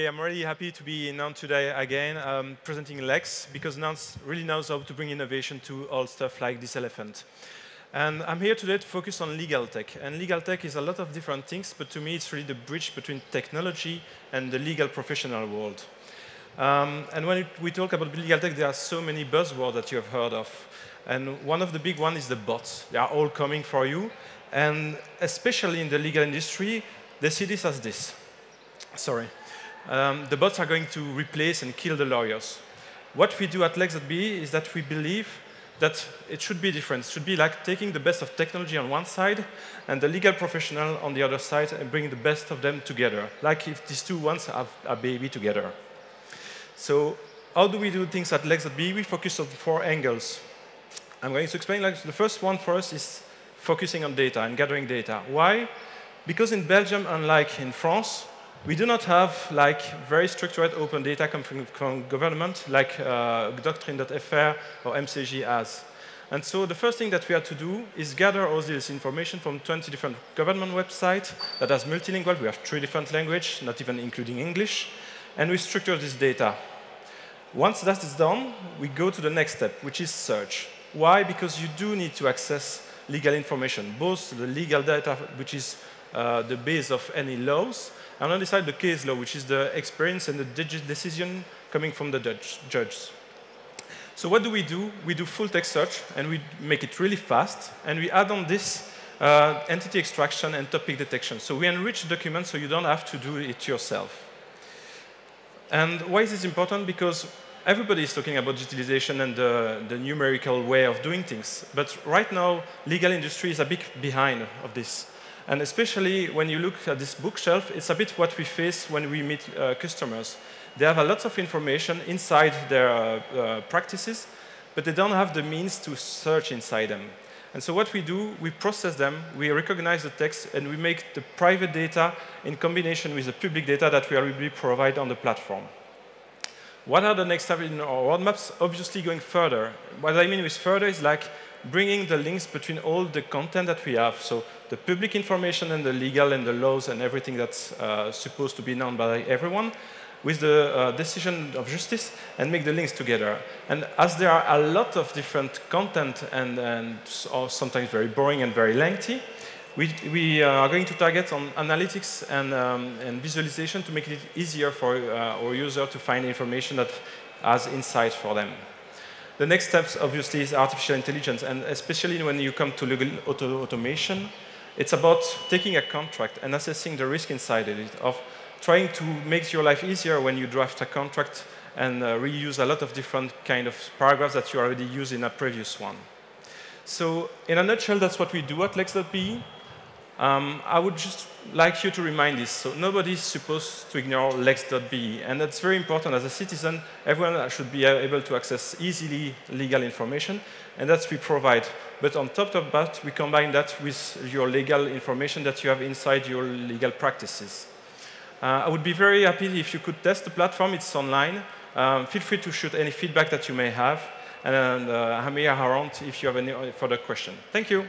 Okay, I'm really happy to be in Nantes today again, presenting Lex, because Nantes really knows how to bring innovation to all stuff like this elephant. And I'm here today to focus on legal tech. And legal tech is a lot of different things, but to me it's really the bridge between technology and the legal professional world. And when we talk about legal tech, there are so many buzzwords that you have heard of. And one of the big ones is the bots. They are all coming for you. And especially in the legal industry, they see this as this. Sorry. The bots are going to replace and kill the lawyers. What we do at Lex.be is that we believe that it should be different. It should be like taking the best of technology on one side and the legal professional on the other side and bring the best of them together, like if these two ones have a baby together. So how do we do things at Lex.be? We focus on 4 angles. I'm going to explain. Like, the first one for us is focusing on data and gathering data. Why? Because in Belgium, unlike in France, we do not have like very structured open data coming from government like Doctrine.fr or MCG has. And so the first thing that we had to do is gather all this information from 20 different government websites that has multilingual. We have 3 different languages, not even including English. And we structure this data. Once that is done, we go to the next step, which is search. Why? Because you do need to access legal information, both the legal data, which is the base of any laws, and on the side, the case law, which is the experience and the decision coming from the judge. So what do? We do full text search, and we make it really fast, and we add on this entity extraction and topic detection. So we enrich the document so you don't have to do it yourself. And why is this important? Because everybody is talking about digitalization and the numerical way of doing things. But right now, legal industry is a bit behind of this. And especially when you look at this bookshelf, it's a bit what we face when we meet customers. They have a lot of information inside their practices, but they don't have the means to search inside them. And so what we do, we process them, we recognize the text, and we make the private data in combination with the public data that we already provide on the platform. What are the next steps in our roadmaps? Obviously going further. What I mean with further is like bringing the links between all the content that we have. So the public information and the legal and the laws and everything that's supposed to be known by everyone with the decision of justice and make the links together. And as there are a lot of different content and sometimes very boring and very lengthy, we are going to target on analytics and visualization to make it easier for our user to find information that has insight for them. The next steps, obviously, is artificial intelligence, and especially when you come to legal automation, it's about taking a contract and assessing the risk inside it, of trying to make your life easier when you draft a contract and reuse a lot of different kind of paragraphs that you already used in a previous one. So in a nutshell, that's what we do at Lex.be. I would just like you to remind this. So nobody is supposed to ignore Lex.be, and that's very important. As a citizen, everyone should be able to access easily legal information, and that's what we provide. But on top of that, we combine that with your legal information that you have inside your legal practices. I would be very happy if you could test the platform. It's online. Feel free to shoot any feedback that you may have, and I'm here around if you have any further question. Thank you.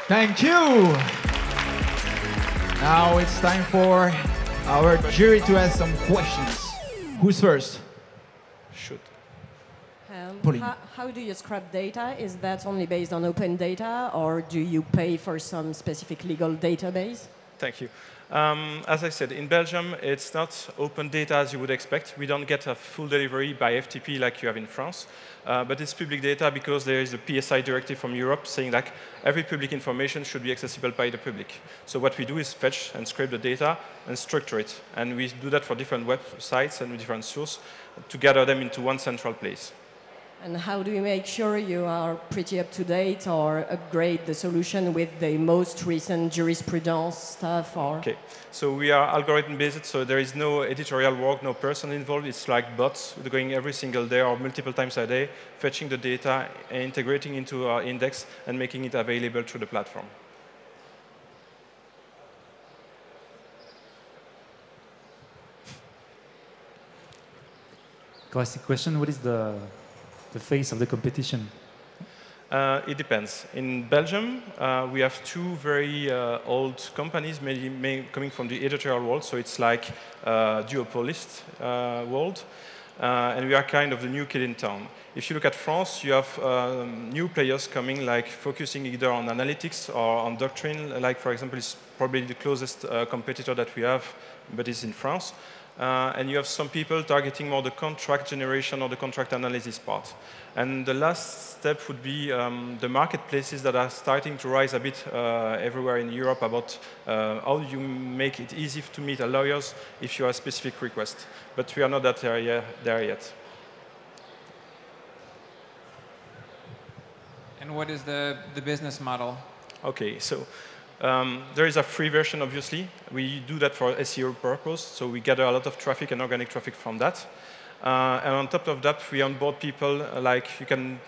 Thank you. Now it's time for our jury to ask some questions. Who's first? Shoot. How do you scrap data? Is that only based on open data, or do you pay for some specific legal database? Thank you. As I said, in Belgium, it's not open data as you would expect. We don't get a full delivery by FTP like you have in France. But it's public data because there is a PSI directive from Europe saying that every public information should be accessible by the public. So what we do is fetch and scrape the data and structure it. And we do that for different websites and different sources to gather them into one central place. And how do you make sure you are pretty up to date or upgrade the solution with the most recent jurisprudence stuff? Or? Okay, so we are algorithm based, so there is no editorial work, no person involved. It's like bots going every single day or multiple times a day, fetching the data, integrating into our index, and making it available through the platform. Classic question: what is the face of the competition? It depends. In Belgium, we have two very old companies, coming from the editorial world, so it's like duopolist world, and we are kind of the new kid in town. If you look at France, you have new players coming, like focusing either on analytics or on doctrine, like for example, it's probably the closest competitor that we have, but it's in France. And you have some people targeting more the contract generation or the contract analysis part. And the last step would be the marketplaces that are starting to rise a bit everywhere in Europe about how you make it easy to meet lawyers if you have a specific request. But we are not there yet. And what is the business model? Okay, so there is a free version, obviously. We do that for SEO purpose, so we gather a lot of traffic and organic traffic from that. And on top of that, we onboard people, like you can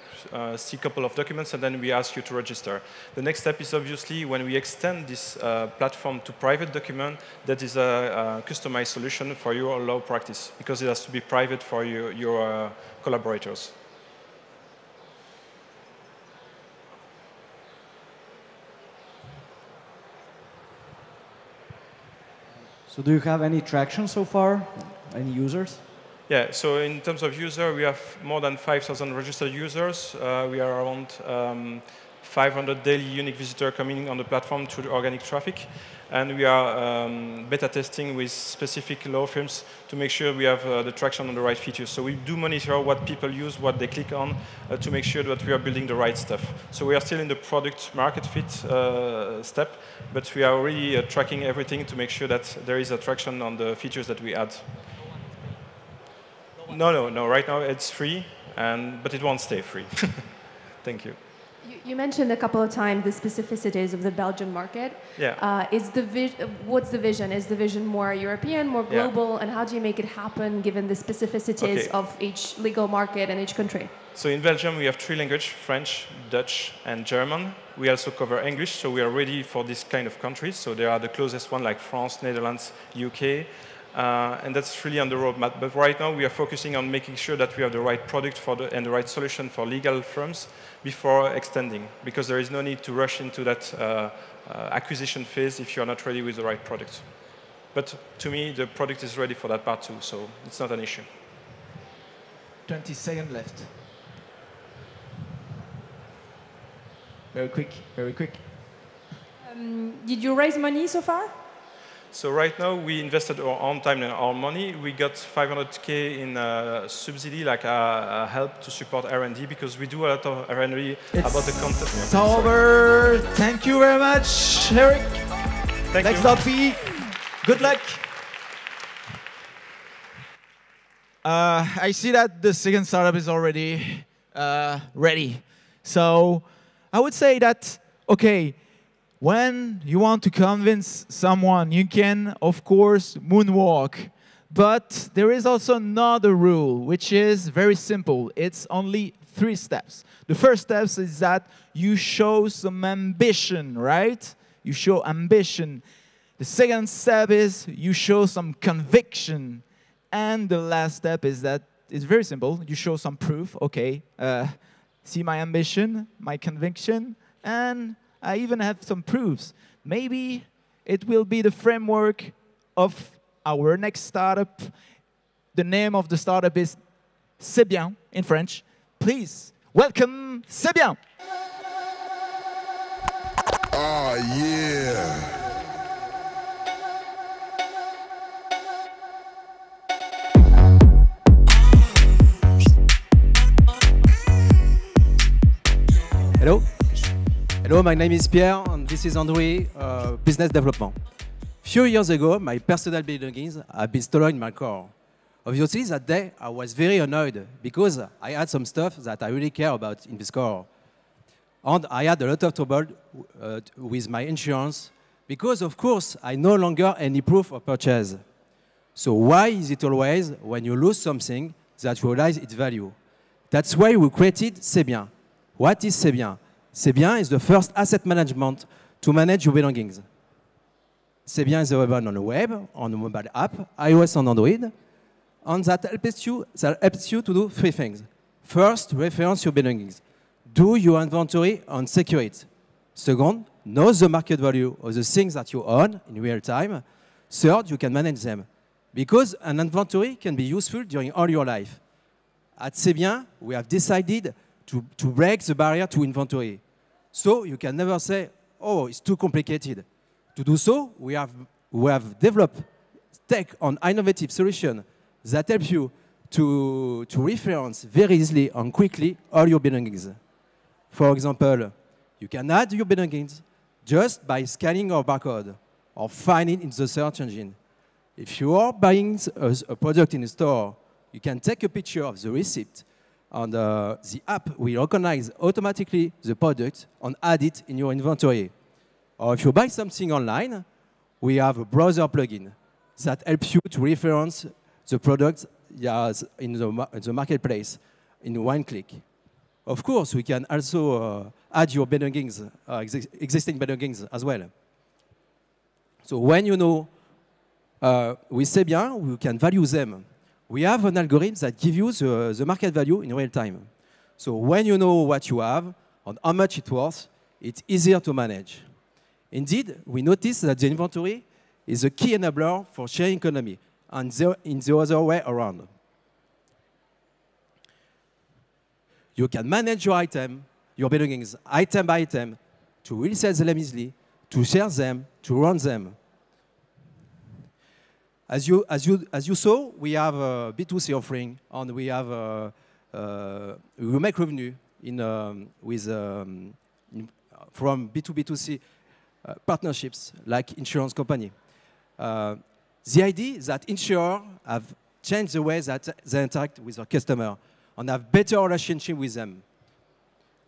see a couple of documents, and then we ask you to register. The next step is obviously when we extend this platform to private document, that is a customized solution for your law practice, because it has to be private for your collaborators. So do you have any traction so far? Any users? Yeah, so in terms of user, we have more than 5,000 registered users. We are around 500 daily unique visitors coming on the platform through the organic traffic. And we are beta testing with specific law firms to make sure we have the traction on the right features. So we do monitor what people use, what they click on, to make sure that we are building the right stuff. So we are still in the product market fit step, but we are really tracking everything to make sure that there is a traction on the features that we add. No. Right now it's free, but it won't stay free. Thank you. You mentioned a couple of times the specificities of the Belgian market. Yeah. What's the vision? Is the vision more European, more global, and how do you make it happen given the specificities of each legal market and each country? So in Belgium, we have 3 languages, French, Dutch, and German. We also cover English, so we are ready for this kind of countries. So there are the closest one, like France, Netherlands, UK. And that's really on the roadmap. But right now, we are focusing on making sure that we have the right product and the right solution for legal firms before extending, because there is no need to rush into that acquisition phase if you are not ready with the right product. But to me, the product is ready for that part too, so it's not an issue. 20 seconds left. Very quick, very quick. Did you raise money so far? So right now, we invested our own time and our money. We got 500K in subsidy, like help to support R&D, because we do a lot of R&D about the content. It's over. Thank you very much, Eric. Thank you. Next up, B. Good luck. I see that the second startup is already ready. So I would say that, okay, when you want to convince someone, you can, of course, moonwalk. But there is also another rule, which is very simple. It's only 3 steps. The first step is that you show some ambition, right? You show ambition. The second step is you show some conviction. And the last step is that it's very simple. You show some proof. Okay, see my ambition, my conviction, and I even have some proofs. Maybe it will be the framework of our next startup. The name of the startup is C'est bien in French. Please welcome C'est bien. Oh, yeah. Hello. Hello, my name is Pierre, and this is Andrew, business development. Few years ago, my personal belongings have been stolen in my car. Obviously, that day, I was very annoyed because I had some stuff that I really care about in this car. And I had a lot of trouble with my insurance because, of course, I no longer any proof of purchase. So why is it always when you lose something that you realize its value? That's why we created C'est bien. What is C'est bien? C'est bien is the first asset management to manage your belongings. C'est bien is available on the web, on the mobile app, iOS and Android, and that helps you to do 3 things. First, reference your belongings. do your inventory and secure it. Second, know the market value of the things that you own in real time. Third, you can manage them. Because an inventory can be useful during all your life. At Sebien, we have decided to break the barrier to inventory. So you can never say, oh, it's too complicated. To do so, we have developed tech and innovative solutions that help you to reference very easily and quickly all your belongings. For example, you can add your belongings just by scanning your barcode or finding in the search engine. If you are buying a product in a store, you can take a picture of the receipt, and the app will recognize automatically the product and add it in your inventory. Or if you buy something online, we have a browser plugin that helps you to reference the product in the marketplace in one click. Of course, we can also add your belongings, existing belongings as well. So when you know with Sebien, we can value them. We have an algorithm that gives you the market value in real time. So when you know what you have and how much it's worth, it's easier to manage. Indeed, we notice that the inventory is a key enabler for sharing economy, and in the other way around. You can manage your item, your belongings, item by item, to resell them easily, to share them, to run them. As you saw, we have a B2C offering, and we have we make revenue from B2B2C partnerships like insurance company. The idea is that insurers have changed the way that they interact with their customer and have better relationship with them.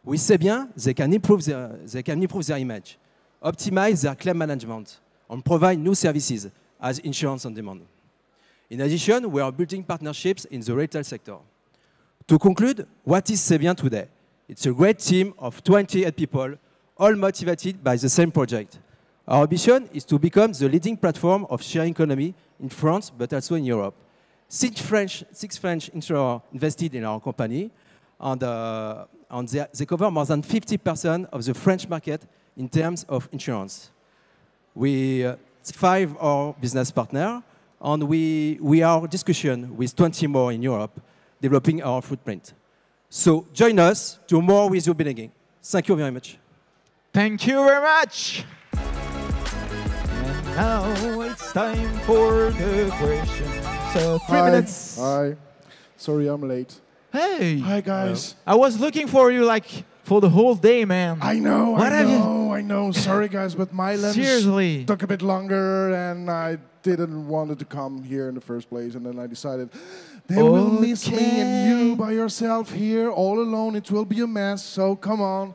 With Sebien, they can improve their image, optimize their claim management, and provide new services as insurance on demand. In addition, we are building partnerships in the retail sector. To conclude, what is Sebien today? It's a great team of 28 people, all motivated by the same project. Our ambition is to become the leading platform of sharing economy in France, but also in Europe. Six French insurers invested in our company, and they cover more than 50% of the French market in terms of insurance. We 5 are business partners, and we are in discussion with 20 more in Europe, developing our footprint. So join us to more with your belonging. Thank you very much. Thank you very much. And now it's time for the question. So 3 minutes. Hi. Sorry, I'm late. Hey. Hi, guys. I was looking for you like for the whole day, man. I know. Sorry, guys, but my lens took a bit longer, and I didn't want to come here in the first place, and then I decided they will miss me and you by yourself here, all alone. It will be a mess, so come on,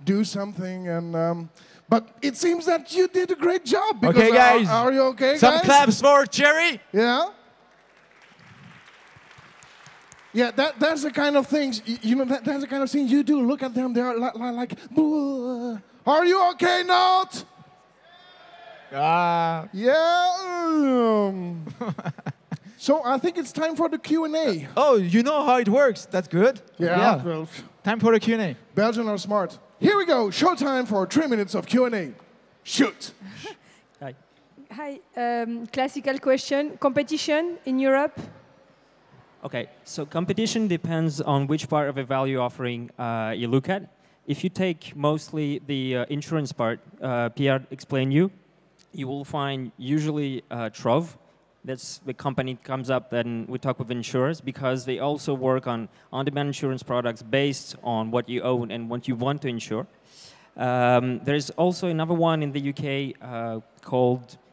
do something. And but it seems that you did a great job. Okay, guys. Are you okay, guys? Some claps for Jerry. Yeah? Yeah, that's the kind of things, you know, that's the kind of thing you do. Look at them, they're like are you okay, Note? Yeah. So I think it's time for the Q&A. Oh, you know how it works. That's good. Yeah. Well, time for the Q&A. Belgians are smart. Here we go. Showtime for 3 minutes of Q&A. Shoot. Hi. Classical question. Competition in Europe? Okay, so competition depends on which part of a value offering you look at. If you take mostly the insurance part, Pierre explained you will find usually Trove. That's the company comes up and we talk with insurers because they also work on on-demand insurance products based on what you own and what you want to insure. There's also another one in the UK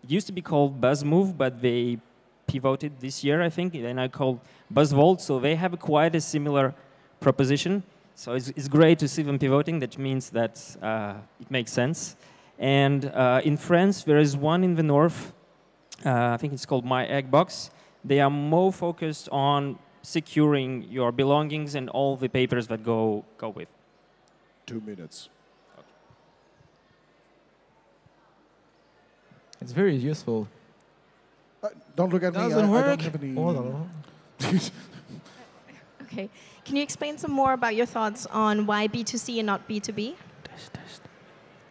used to be called BuzzMove, but they pivoted this year, I think. They're now called BuzzVolt, so they have quite a similar proposition. So it's great to see them pivoting. That means that it makes sense. And in France, there is one in the north. I think it's called My Egg Box. They are more focused on securing your belongings and all the papers that go with. 2 minutes. Okay. It's very useful. Don't look at me. Doesn't work. I don't have any... Okay. Can you explain some more about your thoughts on why B2C and not B2B?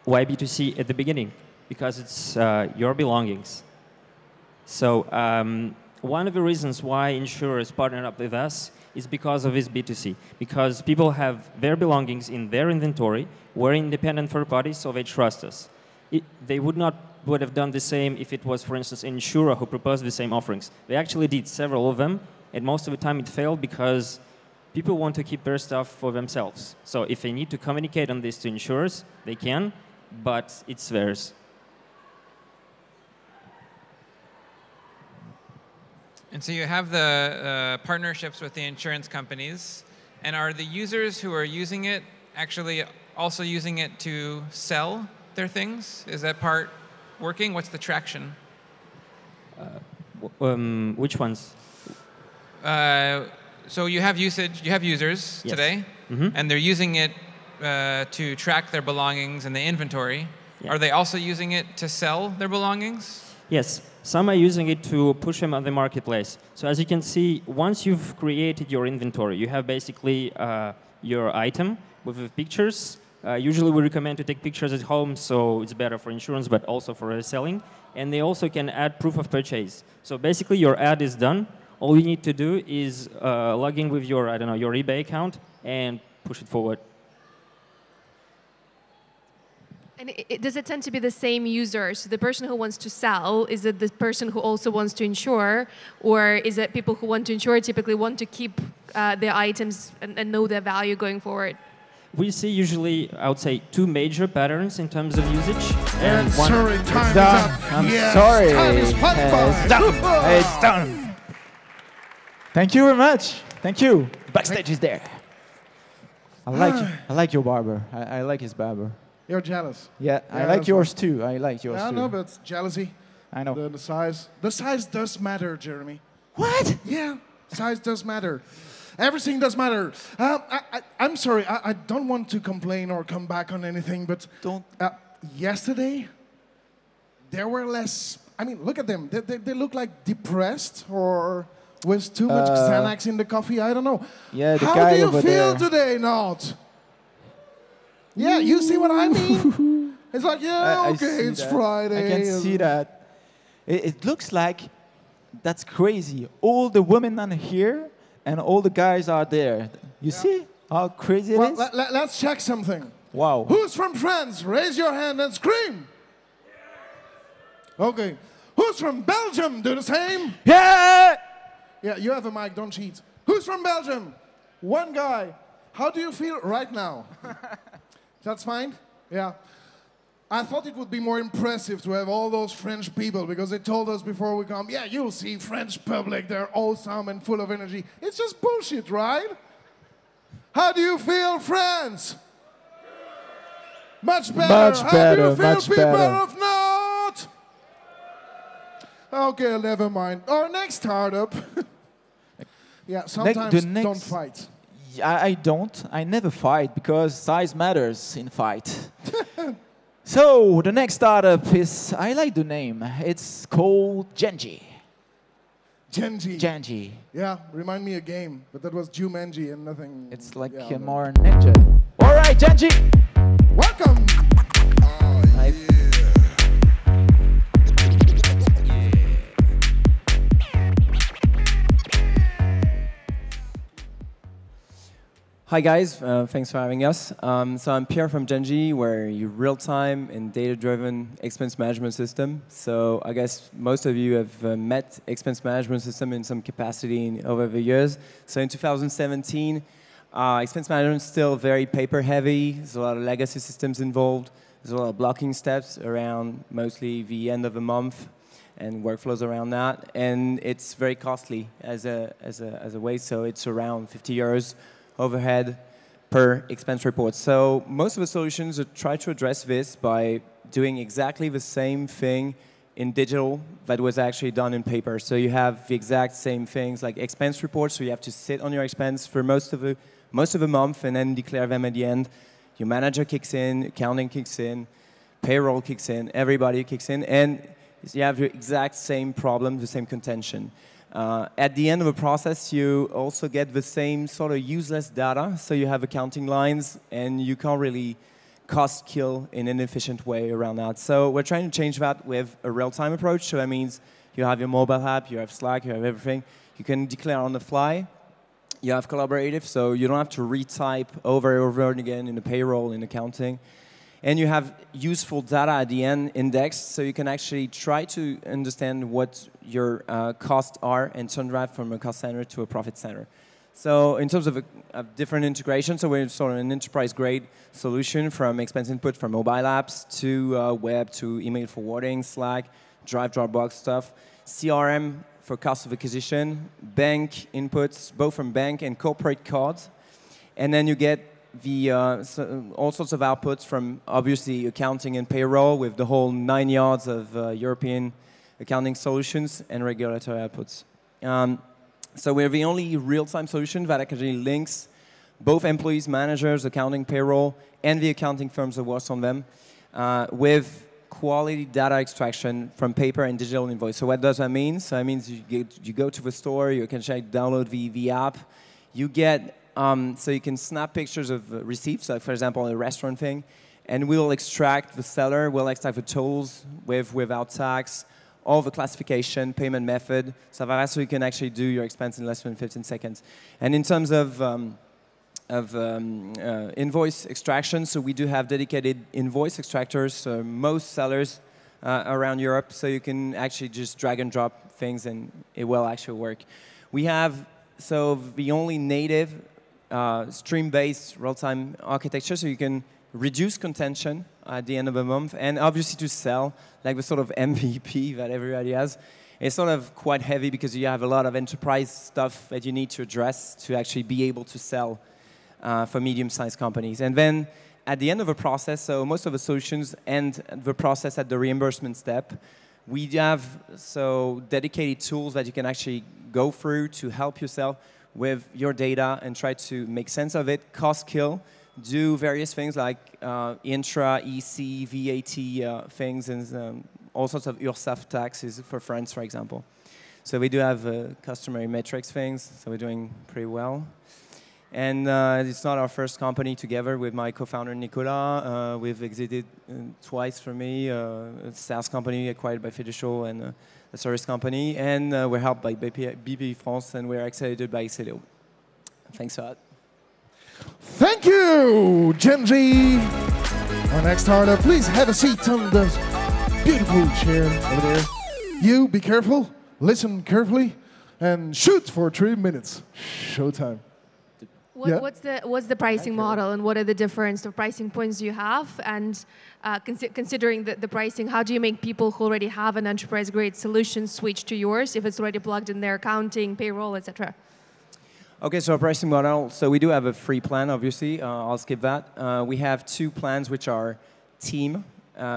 Why B2C at the beginning? Because it's your belongings. So one of the reasons why insurers partner up with us is because of this B2C. Because people have their belongings in their inventory. We're independent third parties, so they trust us. They would have done the same if it was, for instance, an insurer who proposed the same offerings. They actually did several of them, and most of the time it failed because people want to keep their stuff for themselves. So if they need to communicate on this to insurers, they can, but it's theirs. And so you have the partnerships with the insurance companies, and are the users who are using it actually also using it to sell their things? Is that part working? What's the traction? Which ones? So you have usage, you have users Yes. today, and they're using it to track their belongings in the inventory. Yeah. Are they also using it to sell their belongings? Yes, some are using it to push them on the marketplace. So as you can see, once you've created your inventory, you have basically your item with the pictures. Usually we recommend to take pictures at home, so it's better for insurance, but also for reselling. And they also can add proof of purchase. So basically your ad is done. All you need to do is log in with your, I don't know, your eBay account and push it forward. And does it tend to be the same user? So the person who wants to sell, is it the person who also wants to insure? Or is it people who want to insure typically want to keep their items and know their value going forward? We see usually, I would say, two major patterns in terms of usage. And sorry, time is up. I'm Yes, sorry. time is fun. It's done. It's done. Thank you very much. Thank you. Backstage is there. I like your barber. I like his barber. You're jealous. Yeah, I like yours too. I like yours I too. know, but it's jealousy. I know. The size. The size does matter, Jeremy. What? Yeah, size does matter. Everything does matter. I'm sorry, I don't want to complain or come back on anything, but don't. Yesterday, there were less. I mean, look at them. They look like depressed or with too much Xanax in the coffee. I don't know. Yeah, the How guy do you over feel there. today, Not? Yeah, you see what I mean? It's like, yeah, I okay, see it's that. Friday. I can see that. It looks like that's crazy. All the women are here and all the guys are there. You see how crazy it is? Let's check something. Wow. Who's from France? Raise your hand and scream. Okay. Who's from Belgium? Do the same. Yeah! Yeah, you have a mic, don't cheat. Who's from Belgium? One guy. How do you feel right now? That's fine? Yeah. I thought it would be more impressive to have all those French people because they told us before we come, yeah, you'll see French public, they're awesome and full of energy. It's just bullshit, right? How do you feel, France? Much better. Much How better, do you feel, much people better. of Not? Okay, never mind. Our next startup. Yeah, sometimes don't fight. I don't. I never fight because size matters in fight. So the next startup is, I like the name. It's called Genji. Genji. Genji. Yeah, remind me a game, but that was Jumanji and nothing. It's like yeah, more ninja. All right, Genji. Welcome. Hi guys, thanks for having us. So I'm Pierre from Genji, we're a real-time and data-driven expense management system. So I guess most of you have met expense management system in some capacity over the years. So in 2017, expense management is still very paper-heavy. There's a lot of legacy systems involved. There's a lot of blocking steps around mostly the end of the month and workflows around that. And it's very costly as a way, so it's around 50 euros overhead per expense report. So most of the solutions try to address this by doing exactly the same thing in digital that was actually done in paper. So you have the exact same things like expense reports, so you have to sit on your expense for most of the month and then declare them at the end. Your manager kicks in, accounting kicks in, payroll kicks in, everybody kicks in, and you have the exact same problem, the same contention. At the end of a process, you also get the same sort of useless data. So you have accounting lines, and you can't really cost kill in an efficient way around that. So we're trying to change that with a real-time approach. So that means you have your mobile app, you have Slack, you have everything. You can declare on the fly. You have collaborative, so you don't have to retype over and over again in the payroll, in accounting. And you have useful data at the end indexed, so you can actually try to understand what your costs are and turn that from a cost center to a profit center. So in terms of different integration, so we're sort of an enterprise-grade solution from expense input from mobile apps to web to email forwarding, Slack, Drive, Dropbox stuff, CRM for cost of acquisition, bank inputs, both from bank and corporate cards, and then you get the all sorts of outputs from obviously accounting and payroll with the whole 9 yards of European accounting solutions and regulatory outputs. So we're the only real-time solution that actually links both employees, managers, accounting, payroll, and the accounting firms that work on them with quality data extraction from paper and digital invoice. So what does that mean? So that means you go to the store, you can download the app, you get, so you can snap pictures of receipts, like for example a restaurant thing, and we'll extract the seller, we'll extract the totals without tax, all the classification, payment method, so you can actually do your expense in less than 15 seconds. And in terms of invoice extraction, so we do have dedicated invoice extractors, so most sellers around Europe, so you can actually just drag and drop things and it will actually work. We have, so the only native stream-based real-time architecture, so you can reduce contention at the end of a month, and obviously to sell, like the sort of MVP that everybody has. It's sort of quite heavy because you have a lot of enterprise stuff that you need to address to actually be able to sell for medium-sized companies. And then at the end of a process, so most of the solutions end the process at the reimbursement step. We have so dedicated tools that you can actually go through to help yourself with your data and try to make sense of it, cost kill, do various things like intra, EC, VAT things, and all sorts of URSSAF taxes for France, for example. So we do have customary metrics things, so we're doing pretty well. And it's not our first company together with my co-founder, Nicolas. We've exited twice from me, a SaaS company acquired by Fiducial and a service company. And we're helped by BP France, and we're excited by Célio. Thanks a lot. Thank you, Genji. Our next startup, please have a seat on the beautiful chair over there. You, be careful, listen carefully, and shoot for 3 minutes. Showtime. What's the pricing model, and what are the different pricing points you have? And considering the pricing, how do you make people who already have an enterprise-grade solution switch to yours if it's already plugged in their accounting, payroll, etc.? Okay, so our pricing model, so we do have a free plan, obviously. I'll skip that. We have 2 plans, which are team,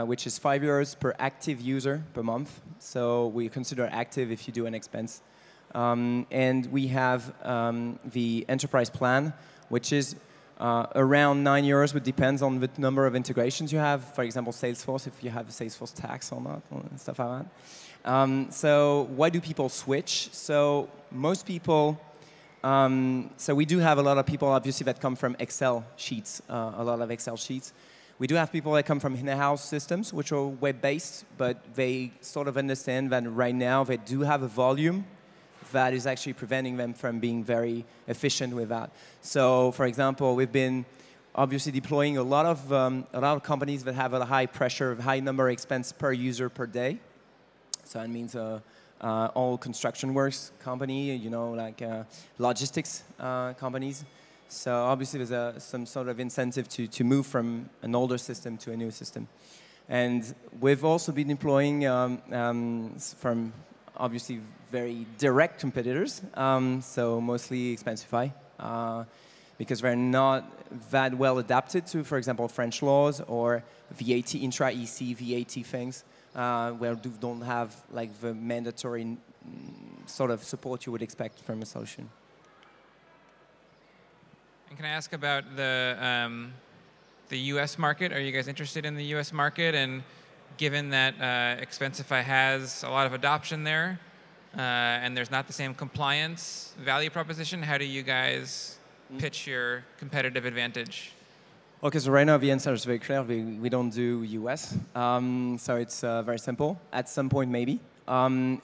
which is €5 per active user per month. So we consider active if you do an expense. And we have the enterprise plan, which is around €9, but depends on the number of integrations you have. For example, Salesforce, if you have a Salesforce tax or not, or stuff like that. So why do people switch? So most people, so we do have a lot of people, obviously, that come from Excel sheets, a lot of Excel sheets. We do have people that come from in-house systems, which are web-based, but they sort of understand that right now they do have a volume that is actually preventing them from being very efficient with that. So, for example, we've been obviously deploying a lot of companies that have a high pressure, high number of expense per user per day. So that means all construction works company, you know, like logistics companies. So obviously there's some sort of incentive to move from an older system to a new system. And we've also been deploying from obviously very direct competitors, so mostly Expensify, because they're not that well adapted to, for example, French laws or VAT, intra-EC VAT things, where you don't have like the mandatory sort of support you would expect from a solution. And can I ask about the U.S. market? Are you guys interested in the U.S. market? And given that Expensify has a lot of adoption there, and there's not the same compliance value proposition, how do you guys pitch your competitive advantage? Okay, so right now the answer is very clear. We don't do US, so it's very simple. At some point, maybe.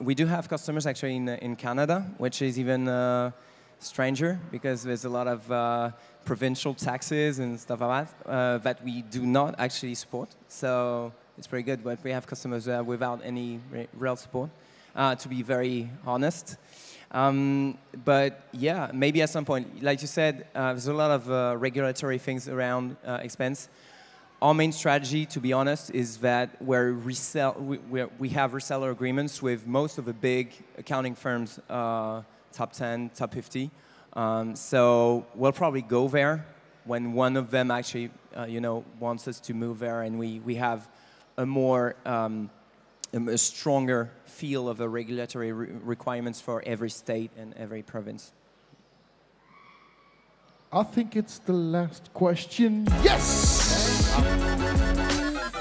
We do have customers actually in Canada, which is even stranger because there's a lot of provincial taxes and stuff like that that we do not actually support. So it's pretty good, but we have customers there without any real support, to be very honest. But yeah, maybe at some point, like you said, there's a lot of regulatory things around expense. Our main strategy, to be honest, is that we have reseller agreements with most of the big accounting firms, top 10, top 50. So we'll probably go there when one of them actually, wants us to move there, and we have a more a stronger feel of the regulatory requirements for every state and every province. I think it's the last question. Yes!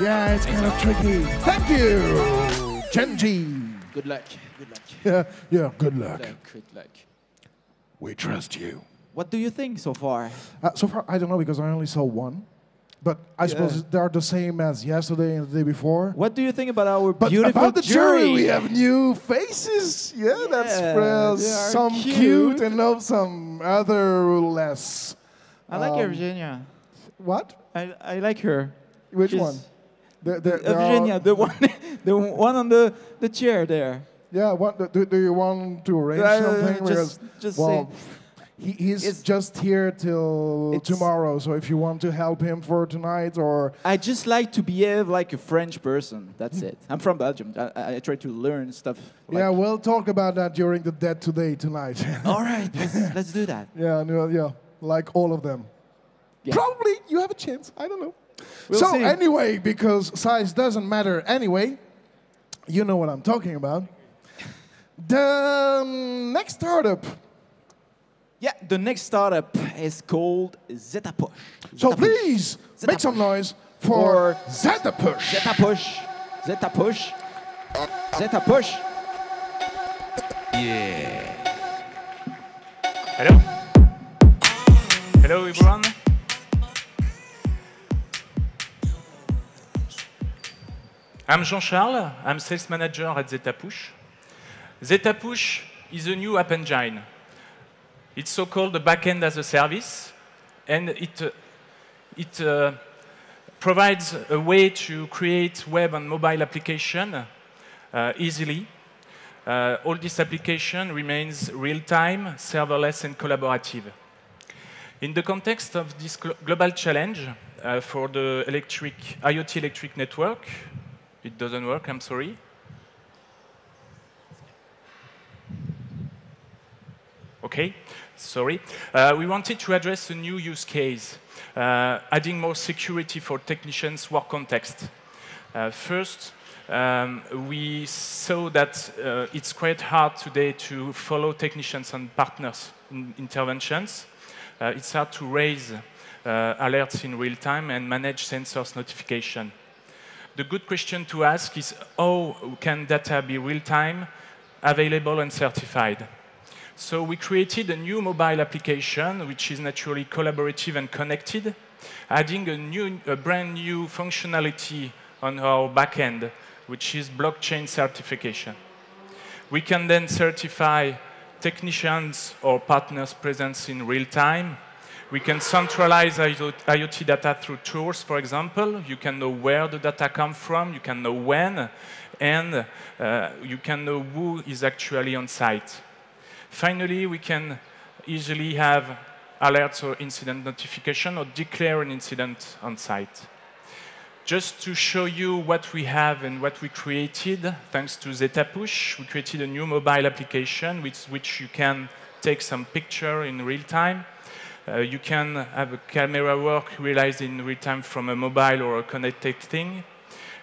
Yeah, it's kind of tricky. Thank you, Genji. Good luck. Good luck. Yeah, good luck. Good luck. We trust you. What do you think so far? So far, I don't know because I only saw one. But I suppose they are the same as yesterday and the day before. What do you think about our beautiful about the jury? We jury? have new faces. Yeah, that's some cute and some other less. I like her, Virginia. What? I like her. Which She's one? Virginia, the one on the chair there. Yeah. What do you want to arrange something? Just well, he's just here till tomorrow. So if you want to help him for tonight, or I just like to behave like a French person. That's it. I'm from Belgium. I try to learn stuff. Yeah, we'll talk about that during the WEB2DAY tonight. All right, let's do that. Yeah, like all of them. Yeah. Probably you have a chance. I don't know. We'll so see. anyway, because size doesn't matter anyway, you know what I'm talking about. The next startup. Yeah, the next startup is called Zetapush. So please make some noise for Zetapush. Zetapush. Zetapush. Zetapush. Yeah. Hello. Hello, everyone. I'm Jean-Charles. I'm sales manager at Zetapush. Zetapush is a new app engine. It's so-called the backend as a service, and it provides a way to create web and mobile application easily. All this application remains real-time, serverless, and collaborative. In the context of this global challenge for the IoT electric network, it doesn't work, I'm sorry. Okay, sorry. We wanted to address a new use case, adding more security for technicians' work context. First, we saw that it's quite hard today to follow technicians and partners in interventions. It's hard to raise alerts in real time and manage sensors notification. The good question to ask is how can data be real time, available, and certified? So we created a new mobile application, which is naturally collaborative and connected, adding a brand new functionality on our backend, which is blockchain certification. We can then certify technicians or partners' presence in real time. We can centralize IoT data through tools, for example. You can know where the data comes from, you can know when, and you can know who is actually on site. Finally, we can easily have alerts or incident notification or declare an incident on site. Just to show you what we have and what we created, thanks to Zetapush, we created a new mobile application with which you can take some picture in real time. You can have a camera work realized in real time from a mobile or a connected thing.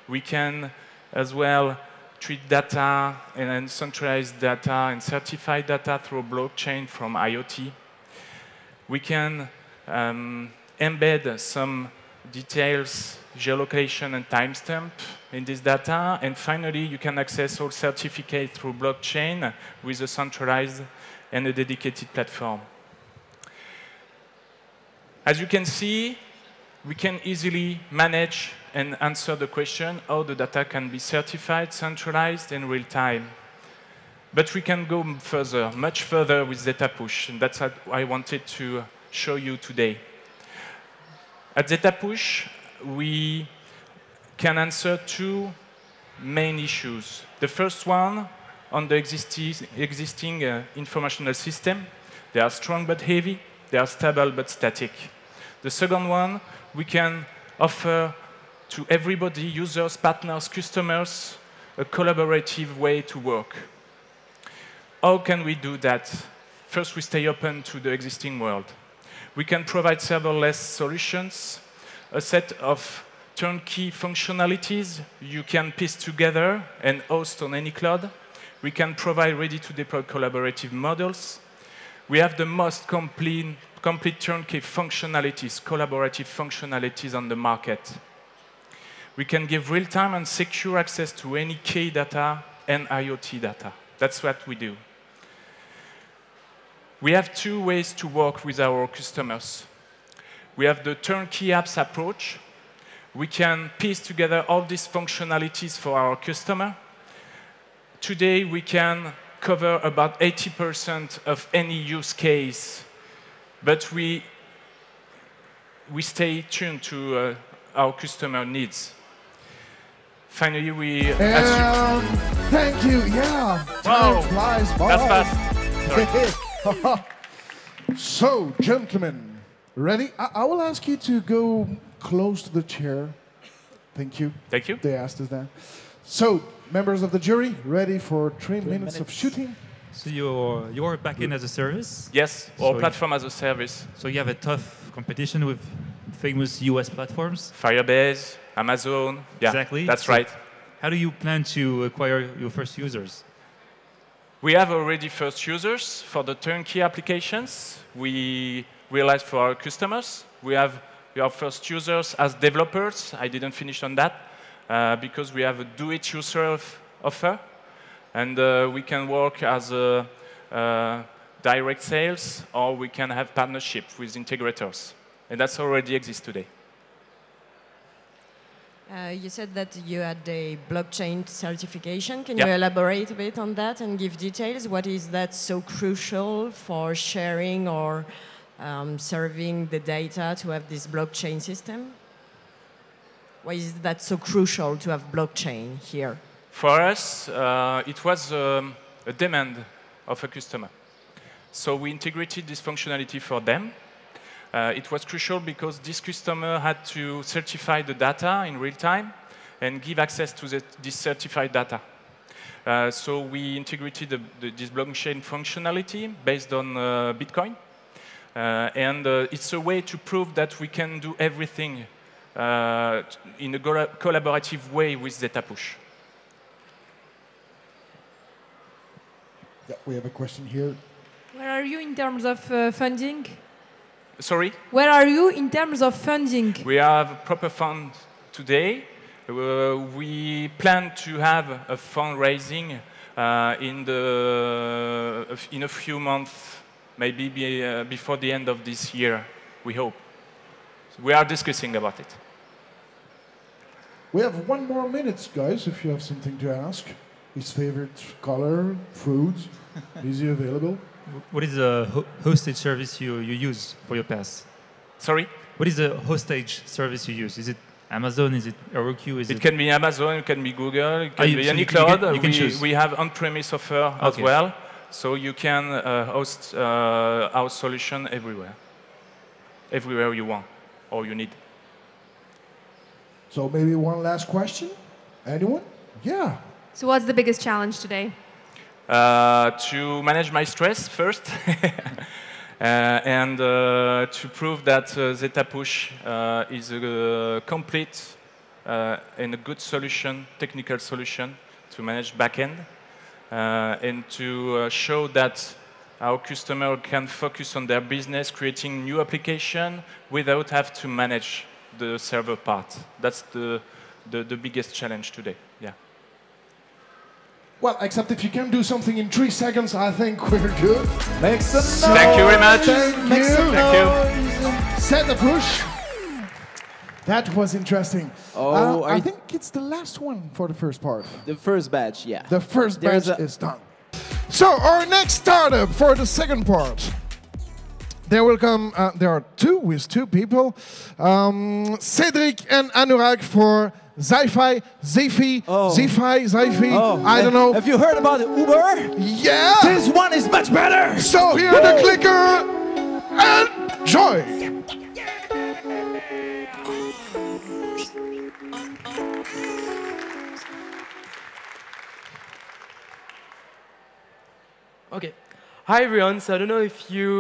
We can as well treat data and centralize data and certify data through blockchain from IoT. We can embed some details, geolocation, and timestamp in this data. And finally, you can access all certificates through blockchain with a centralized and a dedicated platform. As you can see, we can easily manage and answer the question how the data can be certified, centralized, in real time. But we can go further, much further with data push, and that's what I wanted to show you today. At data push, we can answer two main issues. The first one, on the existing informational system, they are strong but heavy, they are stable but static. The second one, we can offer to everybody, users, partners, customers, a collaborative way to work. How can we do that? First, we stay open to the existing world. We can provide serverless solutions, a set of turnkey functionalities you can piece together and host on any cloud. We can provide ready-to-deploy collaborative models. We have the most complete turnkey functionalities, collaborative functionalities on the market. We can give real-time and secure access to any key data and IoT data. That's what we do. We have two ways to work with our customers. We have the turnkey apps approach. We can piece together all these functionalities for our customer. Today, we can cover about 80% of any use case, but we stay tuned to our customer needs. Finally, we... thank you, yeah. Wow, time flies by. that's fast. So, gentlemen, ready? I will ask you to go close to the chair. Thank you. Thank you. They asked us that. So, members of the jury, ready for 3 minutes of shooting? So you're back-end as a service? Yes, or platform as a service. So you have a tough competition with famous US platforms? Firebase, Amazon. Yeah, exactly. That's right. How do you plan to acquire your first users? We have already first users for the turnkey applications. We realized for our customers. We have our first users as developers. I didn't finish on that because we have a do-it-yourself offer. And we can work as a direct sales, or we can have partnership with integrators. And that's already exists today. You said that you had a blockchain certification. Can you elaborate a bit on that and give details? What is that so crucial for sharing or serving the data to have this blockchain system? Why is that so crucial to have blockchain here? For us, it was a demand of a customer. So we integrated this functionality for them. It was crucial because this customer had to certify the data in real time and give access to this certified data. So we integrated this blockchain functionality based on Bitcoin. And it's a way to prove that we can do everything in a collaborative way with data push. Yeah, we have a question here. Where are you in terms of funding? Sorry? Where are you in terms of funding? We have proper fund today. We plan to have a fundraising in a few months, maybe before the end of this year, we hope. So we are discussing about it. We have 1 more minute, guys, if you have something to ask. His favorite color, food, is he available? What is the hostage service you use for your pass? Sorry? What is the hostage service you use? Is it Amazon? Is it Heroku? It can be Amazon, it can be Google, it can be any cloud. We have on-premise offer as well, so you can host our solution everywhere you want or you need. So maybe one last question? Anyone? Yeah. So what's the biggest challenge today? To manage my stress first, and to prove that Zeta Push is a complete and a good solution, technical solution to manage backend, and to show that our customer can focus on their business, creating new application without have to manage the server part. That's the biggest challenge today. Yeah. Well, except if you can do something in 3 seconds, I think we're good. Make some noise. Thank you very much. Thank you. Thank you. Set the push. That was interesting. Oh, I think it's the last one for the first part. The first batch, yeah. The first batch is done. So our next startup for the second part. There will come. There are two people, Cedric and Anurag for Zi-Fi, Zifi, Zifi, Zifi. I don't know. Have you heard about Uber? Yeah. This one is much better. So here the clicker. Enjoy. Okay. Hi everyone. So I don't know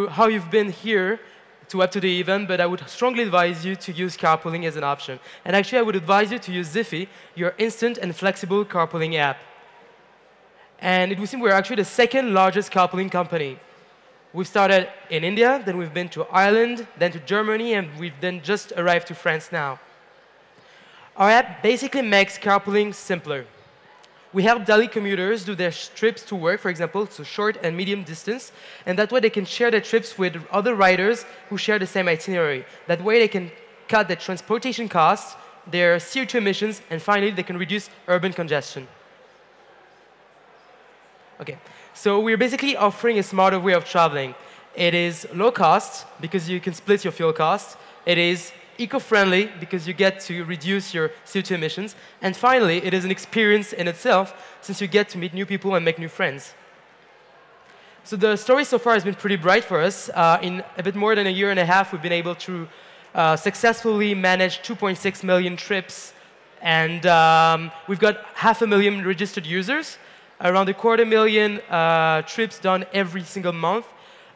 how you've been here to WEB2DAY event, but I would strongly advise you to use carpooling as an option. And actually, I would advise you to use Zifi, your instant and flexible carpooling app. And it would seem we're actually the second largest carpooling company. We've started in India, then we've been to Ireland, then to Germany, and we've then just arrived to France now. Our app basically makes carpooling simpler. We help daily commuters do their trips to work, for example, to short and medium distance, and that way they can share their trips with other riders who share the same itinerary. That way they can cut their transportation costs, their CO2 emissions, and finally they can reduce urban congestion. Okay, so we're basically offering a smarter way of traveling. It is low cost, because you can split your fuel costs. It is eco-friendly, because you get to reduce your CO2 emissions. And finally, it is an experience in itself, since you get to meet new people and make new friends. So the story so far has been pretty bright for us. In a bit more than a year and a half, we've been able to successfully manage 2.6 million trips. And we've got 500,000 registered users, around 250,000 trips done every single month.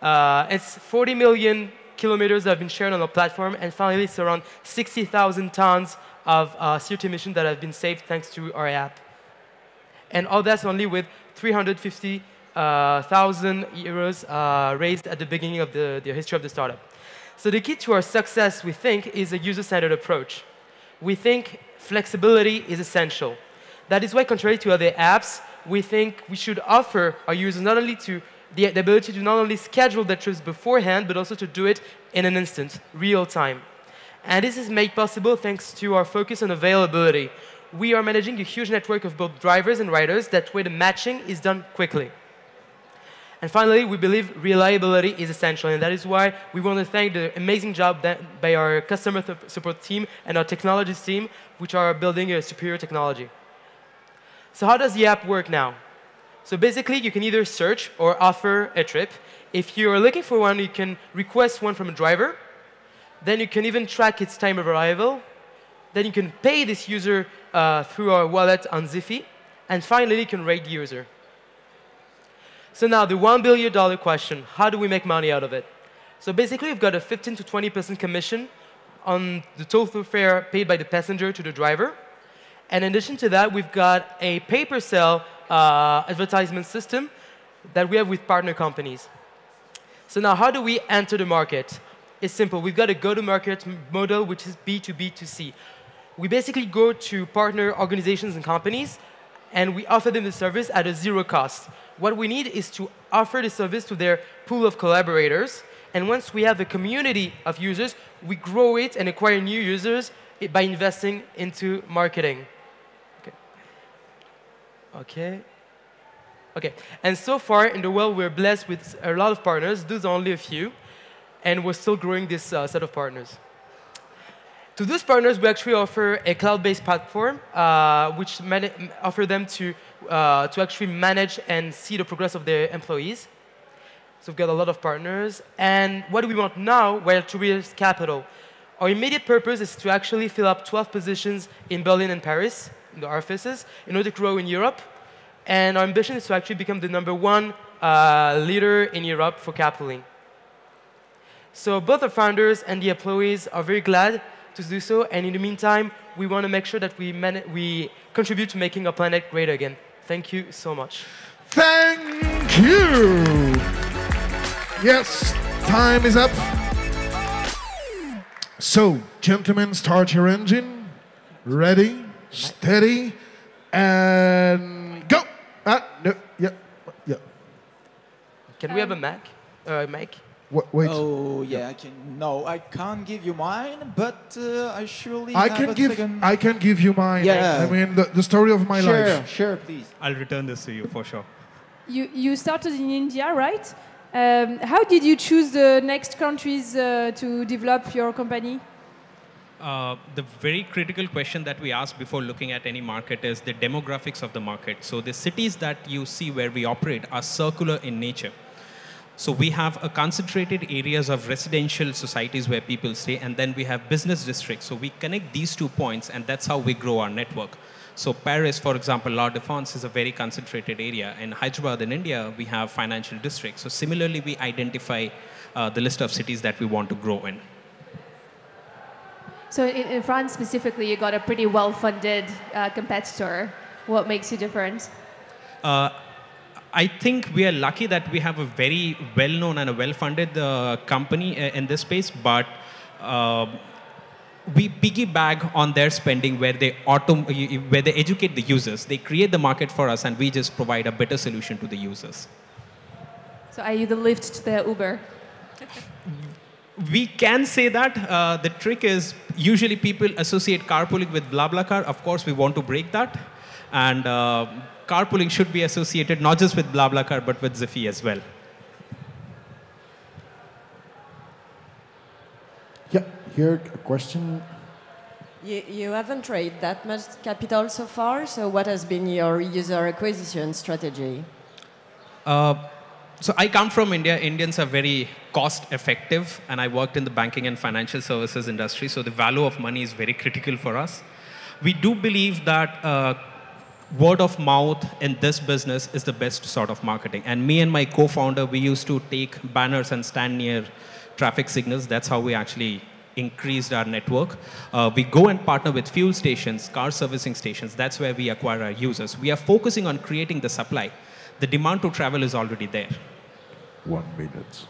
It's 40 million kilometers that have been shared on our platform, and finally it's around 60,000 tons of CO2 emissions that have been saved thanks to our app. And all that's only with 350,000 euros raised at the beginning of the history of the startup. So the key to our success, we think, is a user-centered approach. We think flexibility is essential. That is why, contrary to other apps, we think we should offer our users not only the ability to not only schedule their trips beforehand, but also to do it in an instant, real time. And this is made possible thanks to our focus on availability. We are managing a huge network of both drivers and riders. That way the matching is done quickly. And finally, we believe reliability is essential, and that is why we want to thank the amazing job by our customer support team and our technology team, which are building a superior technology. So how does the app work now? So basically, you can either search or offer a trip. If you're looking for one, you can request one from a driver. Then you can even track its time of arrival. Then you can pay this user through our wallet on Zifi. And finally, you can rate the user. So now, the $1 billion question, how do we make money out of it? So basically, we've got a 15 to 20% commission on the total fare paid by the passenger to the driver. And in addition to that, we've got a pay-per-sale advertisement system that we have with partner companies. So now, how do we enter the market? It's simple. We've got a go-to-market model, which is B2B2C. We basically go to partner organizations and companies, and we offer them the service at a zero cost. What we need is to offer the service to their pool of collaborators. And once we have a community of users, we grow it and acquire new users by investing into marketing. Okay. And so far in the world, we're blessed with a lot of partners. Those are only a few. And we're still growing this set of partners. To those partners, we actually offer a cloud-based platform, which offer them to actually manage and see the progress of their employees. So we've got a lot of partners. And what do we want now? Well, to raise capital. Our immediate purpose is to actually fill up 12 positions in Berlin and Paris, in the offices, in order to grow in Europe. And our ambition is to actually become the #1 leader in Europe for carpooling. So both the founders and the employees are very glad to do so. And in the meantime, we want to make sure that we contribute to making our planet great again. Thank you so much. Thank you. Yes, time is up. So, gentlemen, start your engine. Ready, steady, and go. No, yeah. Can we have a mic? Wait. Oh yeah, I can. No, I can't give you mine, but I surely I have can a give. second. I can give you mine. Yeah. I mean, the story of my life. Sure, please. I'll return this to you for sure. You started in India, right? How did you choose the next countries to develop your company? The very critical question that we ask before looking at any market is the demographics of the market. So the cities that you see where we operate are circular in nature. So we have a concentrated areas of residential societies where people stay, and then we have business districts. So we connect these 2 points, and that's how we grow our network. So Paris, for example, La Défense is a very concentrated area. In Hyderabad in India, we have financial districts. So similarly, we identify the list of cities that we want to grow in. So in France specifically, you got a pretty well-funded competitor. What makes you different? I think we are lucky that we have a very well-known and a well-funded company in this space, but we piggyback on their spending where they educate the users. They create the market for us, and we just provide a better solution to the users. So are you the Lyft to their Uber? We can say that. The trick is usually people associate carpooling with BlaBlaCar. Of course, we want to break that. And carpooling should be associated not just with BlaBlaCar, but with Ziffy as well. Yeah, here a question. You haven't raised that much capital so far, so what has been your user acquisition strategy? So I come from India. Indians are very cost effective, and I worked in the banking and financial services industry, so the value of money is very critical for us. We do believe that word of mouth in this business is the best sort of marketing. And me and my co-founder, we used to take banners and stand near traffic signals. That's how we actually increased our network. We go and partner with fuel stations, car servicing stations. That's where we acquire our users. We are focusing on creating the supply. The demand to travel is already there. 1 minute.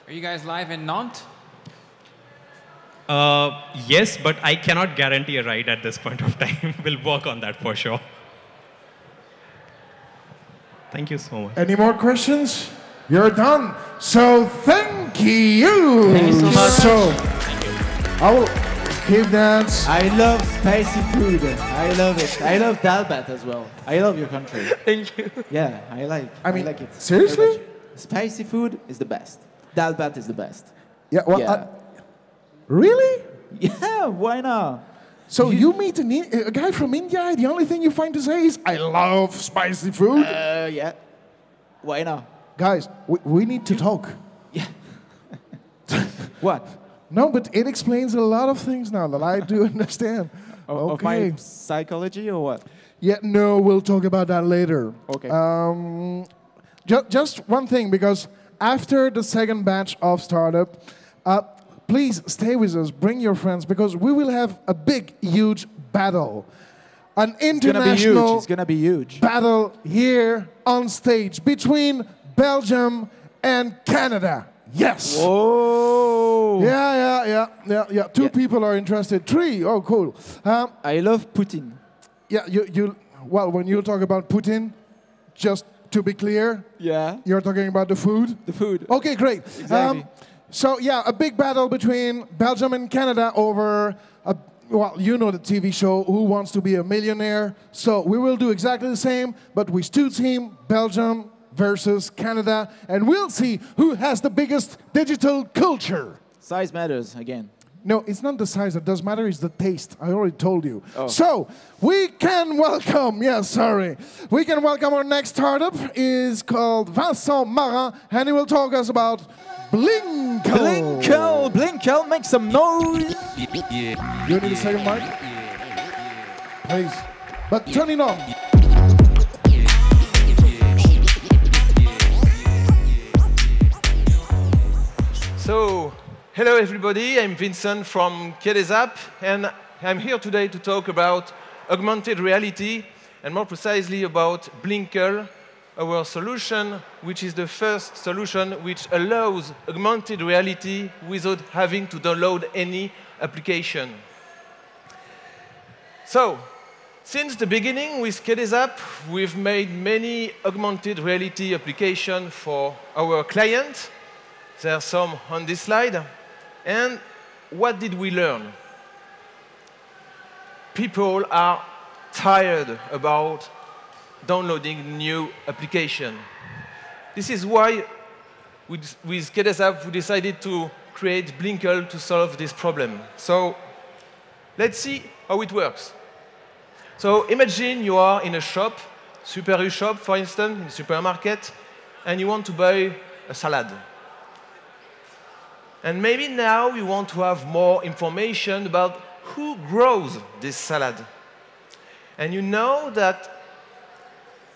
Are you guys live in Nantes? Yes, but I cannot guarantee a ride at this point of time. We'll work on that for sure. Thank you so much. Any more questions? You're done. So thank you. Thank you so much. So I will keep that. I love spicy food. I love it. I love Dalbat as well. I love your country. Thank you. Yeah, I like it. Seriously? Spicy food is the best. Dalbat is the best. Yeah, well, Yeah. Really? Yeah, why not? So you meet a guy from India, the only thing you find to say is, I love spicy food? Yeah. Why not? Guys, we need to talk. Yeah. What? No, but it explains a lot of things now that I do understand. Of my psychology or what? Yeah, no, we'll talk about that later. Okay. Just one thing, because after the second batch of startup, please stay with us, bring your friends, because we will have a big, huge battle. An international It's gonna be huge. battle here on stage between Belgium and Canada. Yes. Whoa. Yeah. Two people are interested. 3. Oh, cool. I love Putin. Yeah, well, when you talk about Putin, just to be clear, yeah, you're talking about the food? The food. Okay, great. Exactly. So, yeah, a big battle between Belgium and Canada over, well, you know the TV show, Who Wants to Be a Millionaire? So we will do exactly the same, but with 2 teams, Belgium versus Canada, and we'll see who has the biggest digital culture. Size matters, again. No, it's not the size that does matter, it's the taste. I already told you. Oh. So, we can welcome, we can welcome our next startup. Is called Vincent Marin, and he will talk us about Blinkle. Blinkle, make some noise. You need a second mic? Please. But turn it on. So, hello everybody, I'm Vincent from Crédit, and I'm here today to talk about augmented reality, and more precisely about Blinkle, our solution, which is the first solution which allows augmented reality without having to download any application. So, since the beginning with Crédit, we've made many augmented reality applications for our clients. There are some on this slide. And what did we learn? People are tired about downloading new application. This is why with Crédit we decided to create Blinkle to solve this problem. So let's see how it works. So imagine you are in a shop, Super U shop, for instance, in a supermarket, and you want to buy a salad. And maybe now you want to have more information about who grows this salad. And you know that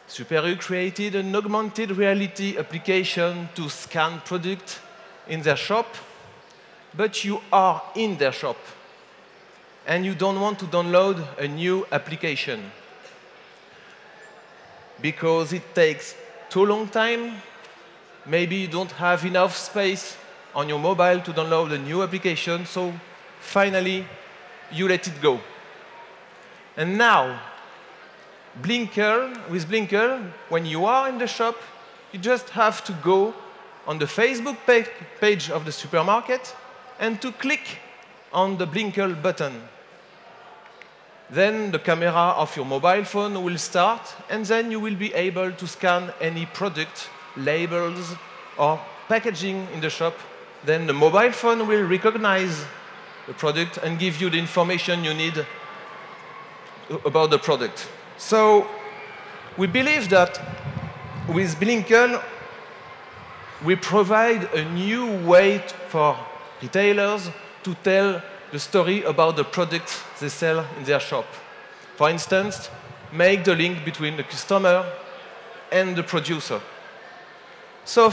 Super U created an augmented reality application to scan products in their shop, but you are in their shop. And you don't want to download a new application because it takes too long time. Maybe you don't have enough space on your mobile to download a new application, so finally you let it go. And now, with Blinkle, when you are in the shop, you just have to go on the Facebook page of the supermarket and to click on the Blinkle button. Then the camera of your mobile phone will start, and then you will be able to scan any product, labels, or packaging in the shop. Then the mobile phone will recognize the product and give you the information you need about the product. So we believe that with Blinkle, we provide a new way for retailers to tell the story about the products they sell in their shop. For instance, make the link between the customer and the producer. So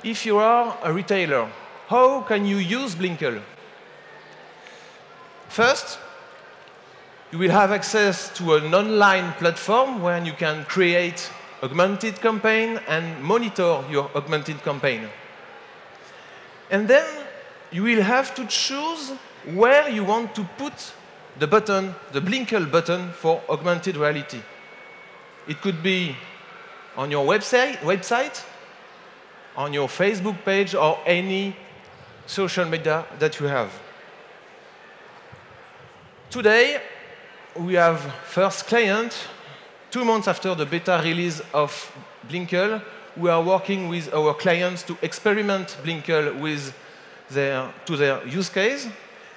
if you are a retailer, how can you use Blinkle? First, you will have access to an online platform where you can create augmented campaign and monitor your augmented campaign. And then you will have to choose where you want to put the button, the Blinkle button for augmented reality. It could be on your website, on your Facebook page, or any social media that you have. Today, we have first client. 2 months after the beta release of Blinkle, we are working with our clients to experiment Blinkle to their use case.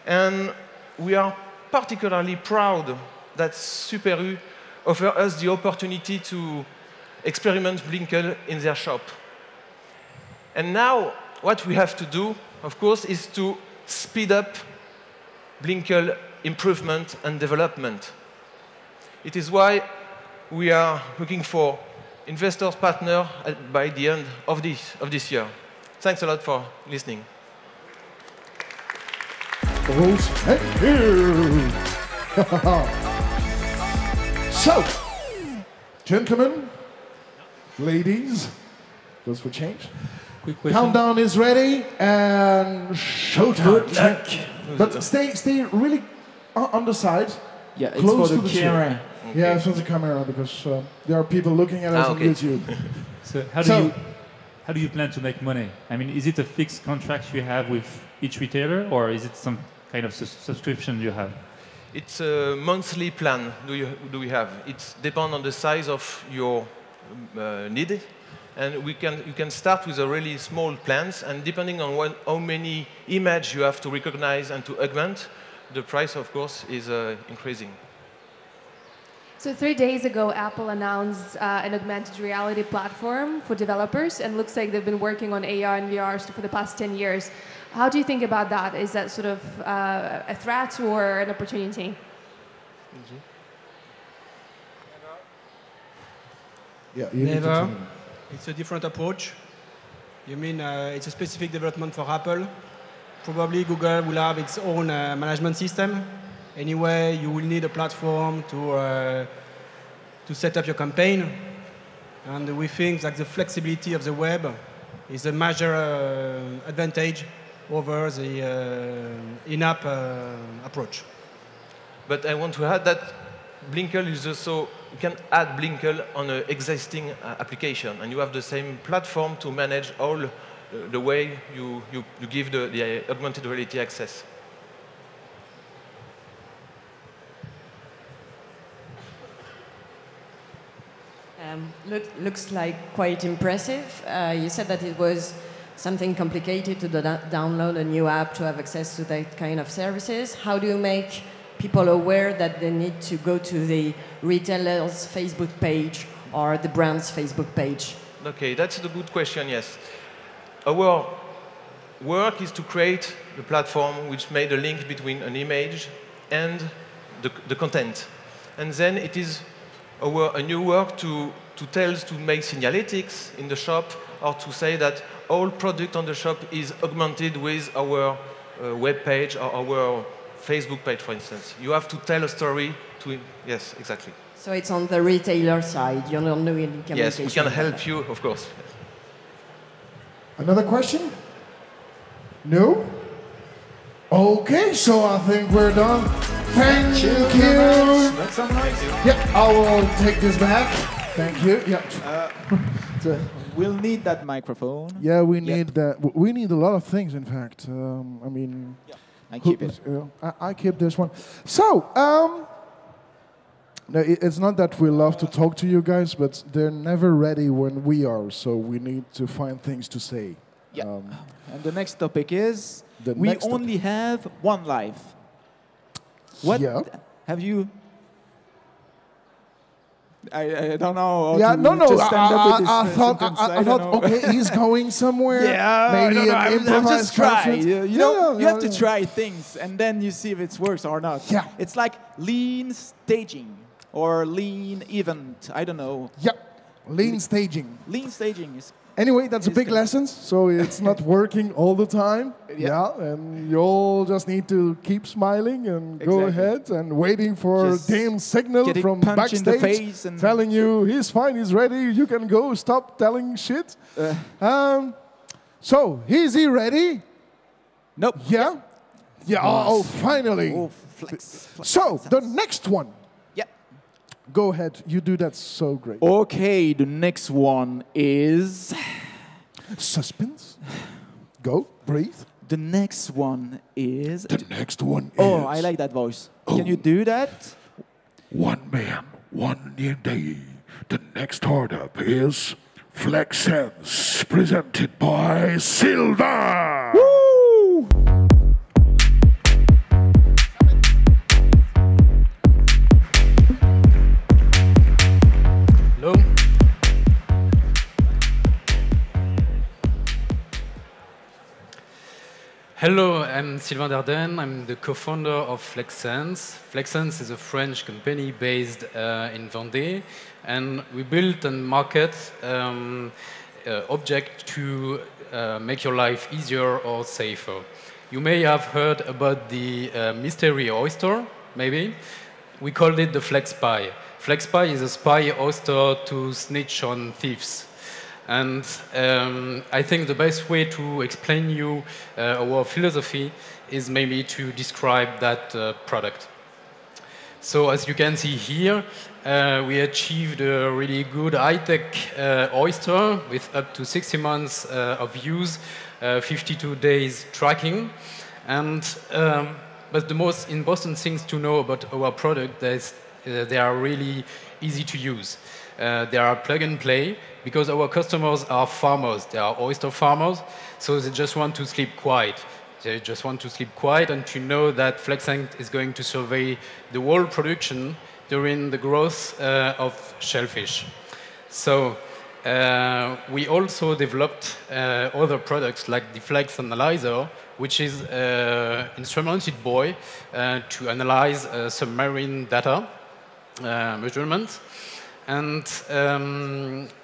And we are particularly proud that Super U offers us the opportunity to experiment Blinkle in their shop. And now, what we have to do, of course, is to speed up Blinkle improvement and development. It is why we are looking for investors, partners by the end of this year. Thanks a lot for listening. So, gentlemen, ladies, just for change. Quick question. Countdown is ready and showtime. Good luck. But stay really on the side. Yeah, it's close for to the chair. camera. Okay. Yeah, it's for the camera because there are people looking at us on YouTube. So how do you plan to make money? I mean, is it a fixed contract you have with each retailer, or is it some kind of subscription you have? It's a monthly plan do we have. It depends on the size of your need. And you can start with a really small plans, and depending on how many images you have to recognize and to augment, the price, of course, is increasing. So 3 days ago, Apple announced an augmented reality platform for developers, and looks like they've been working on AR and VR for the past 10 years. How do you think about that? Is that sort of a threat or an opportunity? Yeah, Never. It's a different approach. You mean it's a specific development for Apple? Probably Google will have its own management system. Anyway, you will need a platform to set up your campaign. And we think that the flexibility of the web is a major advantage over the in-app approach. But I want to add that Blinkle is also, you can add Blinkle on an existing application, and you have the same platform to manage all the way you give the augmented reality access. Looks like quite impressive. You said that it was something complicated to download a new app to have access to that kind of services. How do you make people aware that they need to go to the retailer's Facebook page or the brand's Facebook page? Okay, that's a good question, yes. Our work is to create the platform which made a link between an image and the content. And then it is a new work to make signalétics in the shop, or to say that all product on the shop is augmented with our web page or our Facebook page, for instance. You have to tell a story to, yes, exactly. So it's on the retailer side, you're not doing any communication. Yes, we can help you, of course. Another question? No? Okay, so I think we're done. Thank you. Make some noise. Yeah, I will take this back. Thank you. Yeah. So we'll need that microphone. Yeah, we need that. We need a lot of things, in fact. I mean, I keep it. I keep this one. So, no, it's not that we love to talk to you guys, but they're never ready when we are. So we need to find things to say. Yeah. And the next topic is we only have one life. What have you? I don't know. Yeah, no. I thought, okay, he's going somewhere. Yeah, maybe an improvised just try. conference. You have to try things, and then you see if it works or not. Yeah, it's like lean staging or lean event. I don't know. Yeah, lean staging. Lean staging is. Anyway, that's a big lesson, so it's not working all the time. Yeah, and you all just need to keep smiling and go ahead and waiting for Just Dame's signal from backstage in the face and telling you he's fine, he's ready, you can go, stop telling shit. So, is he ready? Nope. Yeah? Yeah, oh, finally. Oh, flex. So, the next one. Go ahead, you do that so great. Okay, the next one is... Suspense. Go, breathe. The next one is... The next one is... Oh, I like that voice. Can you do that? One man, one new day. The next startup is FlexSense, presented by Silva. Woo! Hello. Hello, I'm Sylvain Dardenne. I'm the co-founder of FlexSense. FlexSense is a French company based in Vendée, and we built and market object to make your life easier or safer. You may have heard about the mystery oyster, maybe. We called it the FlexPy. FlexPy is a spy oyster to snitch on thieves. And I think the best way to explain you our philosophy is maybe to describe that product. So as you can see here, we achieved a really good high-tech oyster with up to 60 months of use, 52 days tracking. And, but the most important things to know about our product is they are really easy to use. They are plug and play because our customers are farmers. They are oyster farmers, so they just want to sleep quiet. They just want to sleep quiet and to know that FlexSense is going to survey the whole production during the growth of shellfish. So we also developed other products like the Flex Analyzer, which is an instrumented buoy to analyze submarine data measurements. And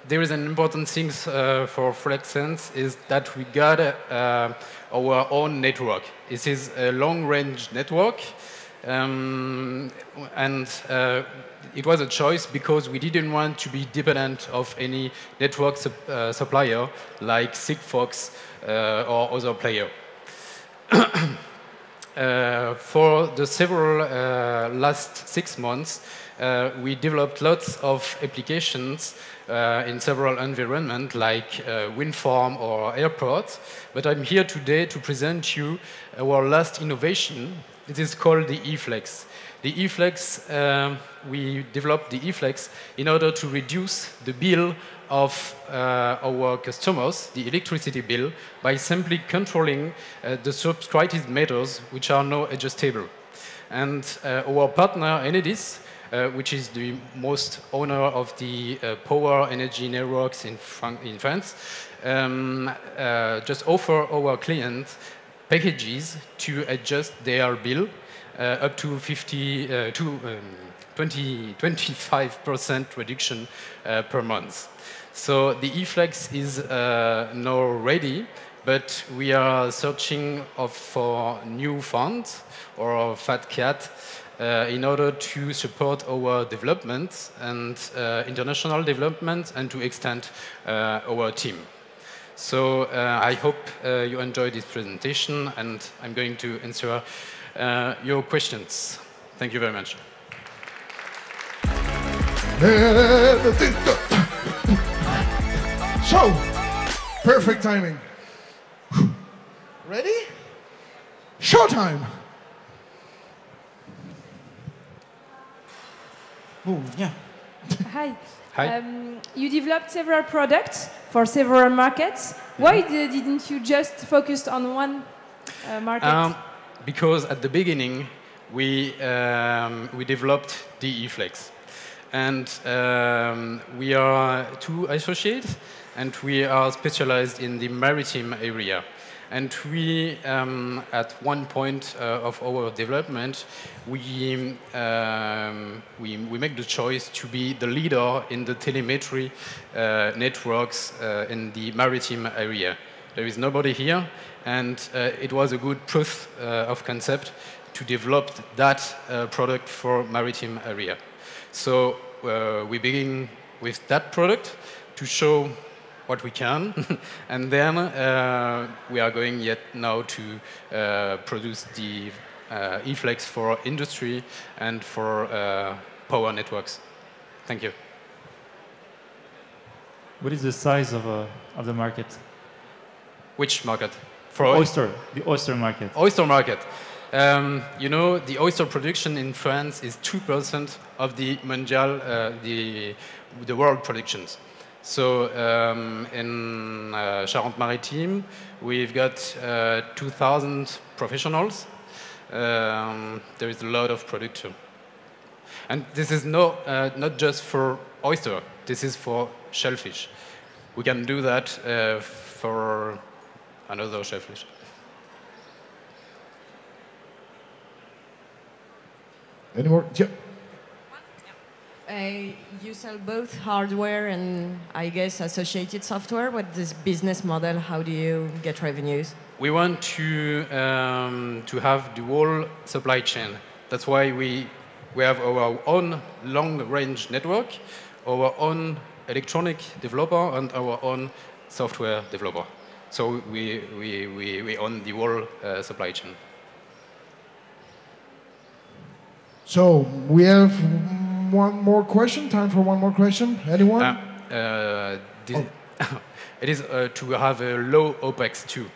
there is an important thing for FlexSense is that we got our own network. This is a long-range network And it was a choice because we didn't want to be dependent of any network supplier like Sigfox or other player. For the several last 6 months, we developed lots of applications in several environments like wind farm or airports. But I'm here today to present you our last innovation. It is called the eFlex. The eFlex, we developed the eFlex in order to reduce the bill of our customers, the electricity bill, by simply controlling the subscribed meters, which are now adjustable. And our partner, Enedis, which is the most owner of the power energy networks in France, just offer our clients packages to adjust their bill up to 25% reduction per month. So the eFlex is now ready, but we are searching for new funds or fat cat in order to support our development and international development and to extend our team. So I hope you enjoyed this presentation, and I'm going to answer your questions. Thank you very much. So, perfect timing. Ready? Showtime! Oh, yeah. Hi. Hi. You developed several products for several markets. Why didn't you just focus on one market? Because at the beginning, we developed the eFlex. And we are two associates, and we are specialized in the maritime area. And we, at one point of our development, we make the choice to be the leader in the telemetry networks in the maritime area. There is nobody here, and it was a good proof of concept to develop that product for maritime area. So we begin with that product to show what we can, and then we are going yet now to produce the eFlex for industry and for power networks. Thank you. What is the size of the market? Which market? For oyster, the oyster market. Oyster market. You know, the oyster production in France is 2% of the mondial, the world productions. So in Charente-Maritime, we've got 2,000 professionals. There is a lot of production. And this is not just for oyster, this is for shellfish. We can do that for another shellfish. Any more? Yeah. You sell both hardware and, I guess, associated software. What's this business model? How do you get revenues? We want to have the whole supply chain. That's why we have our own long-range network, our own electronic developer, and our own software developer. So we own the whole supply chain. So we have one more question. Time for one more question. Anyone? It is to have a low OPEX too.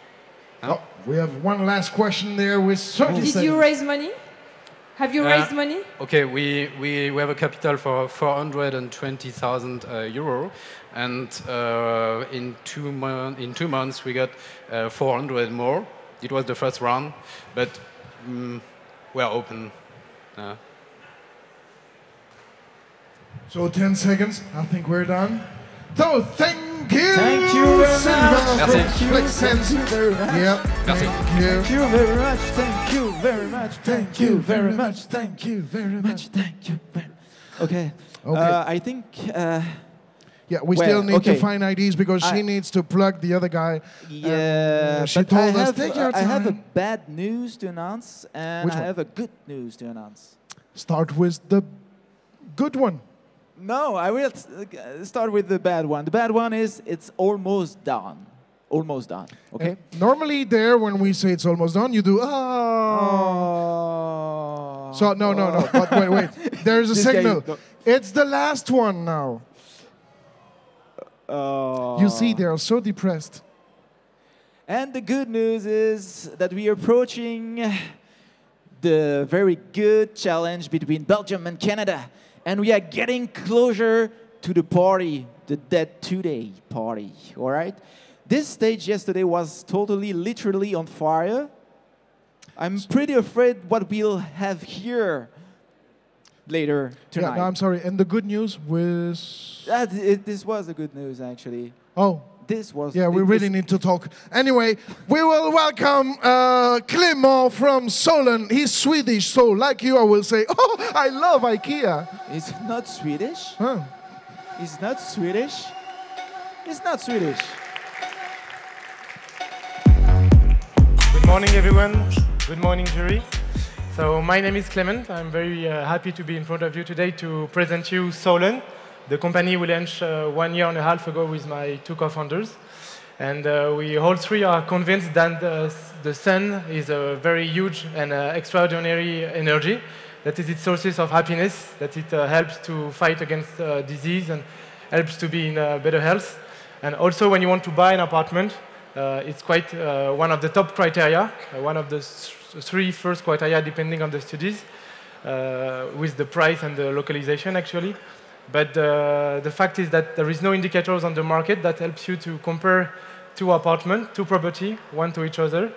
Oh, we have one last question there with 30 seconds. Did you raise money? Have you raised money? Okay, we have a capital for 420,000 euro, and in 2 months we got 400 more. It was the first round, but we are open. So 10 seconds. I think we're done. So thank you. Thank you very much. Thank you very much. Yeah. Thank you very much. Thank you very much. Thank you very much. Thank you very much. Thank you very much. Okay. I think Yeah, we still need to find IDs because she needs to plug the other guy. Yeah, she told us, take your time. I have a bad news to announce, and Which I one? have a good news to announce. Start with the good one. No, I will start with the bad one. The bad one is it's almost done. Almost done, okay? Normally there, when we say it's almost done, you do, So, no, but wait. There's a signal. It's the last one now. You see, they are so depressed. And the good news is that we are approaching the very good challenge between Belgium and Canada. And we are getting closer to the party, the WEB2DAY party, all right? This stage yesterday was totally, literally on fire. I'm pretty afraid what we'll have here later tonight. Yeah, no, I'm sorry. And the good news was... This was the good news, actually. Oh. This was... Yeah, we really need to talk. Anyway, we will welcome Clément from Solon. He's Swedish, so like you, I will say, oh, I love IKEA. He's not Swedish. Huh. He's not Swedish. He's not Swedish. Good morning, everyone. Good morning, jury. So my name is Clement. I'm very happy to be in front of you today to present you Solon, the company we launched 1.5 years ago with my two co-founders. And we all three are convinced that the sun is a very huge and extraordinary energy, that is its sources of happiness, that it helps to fight against disease and helps to be in better health. And also when you want to buy an apartment, it's quite one of the top criteria, one of the three first criteria depending on the studies, with the price and the localization actually. But the fact is that there is no indicators on the market that helps you to compare two apartments, two property, one to each other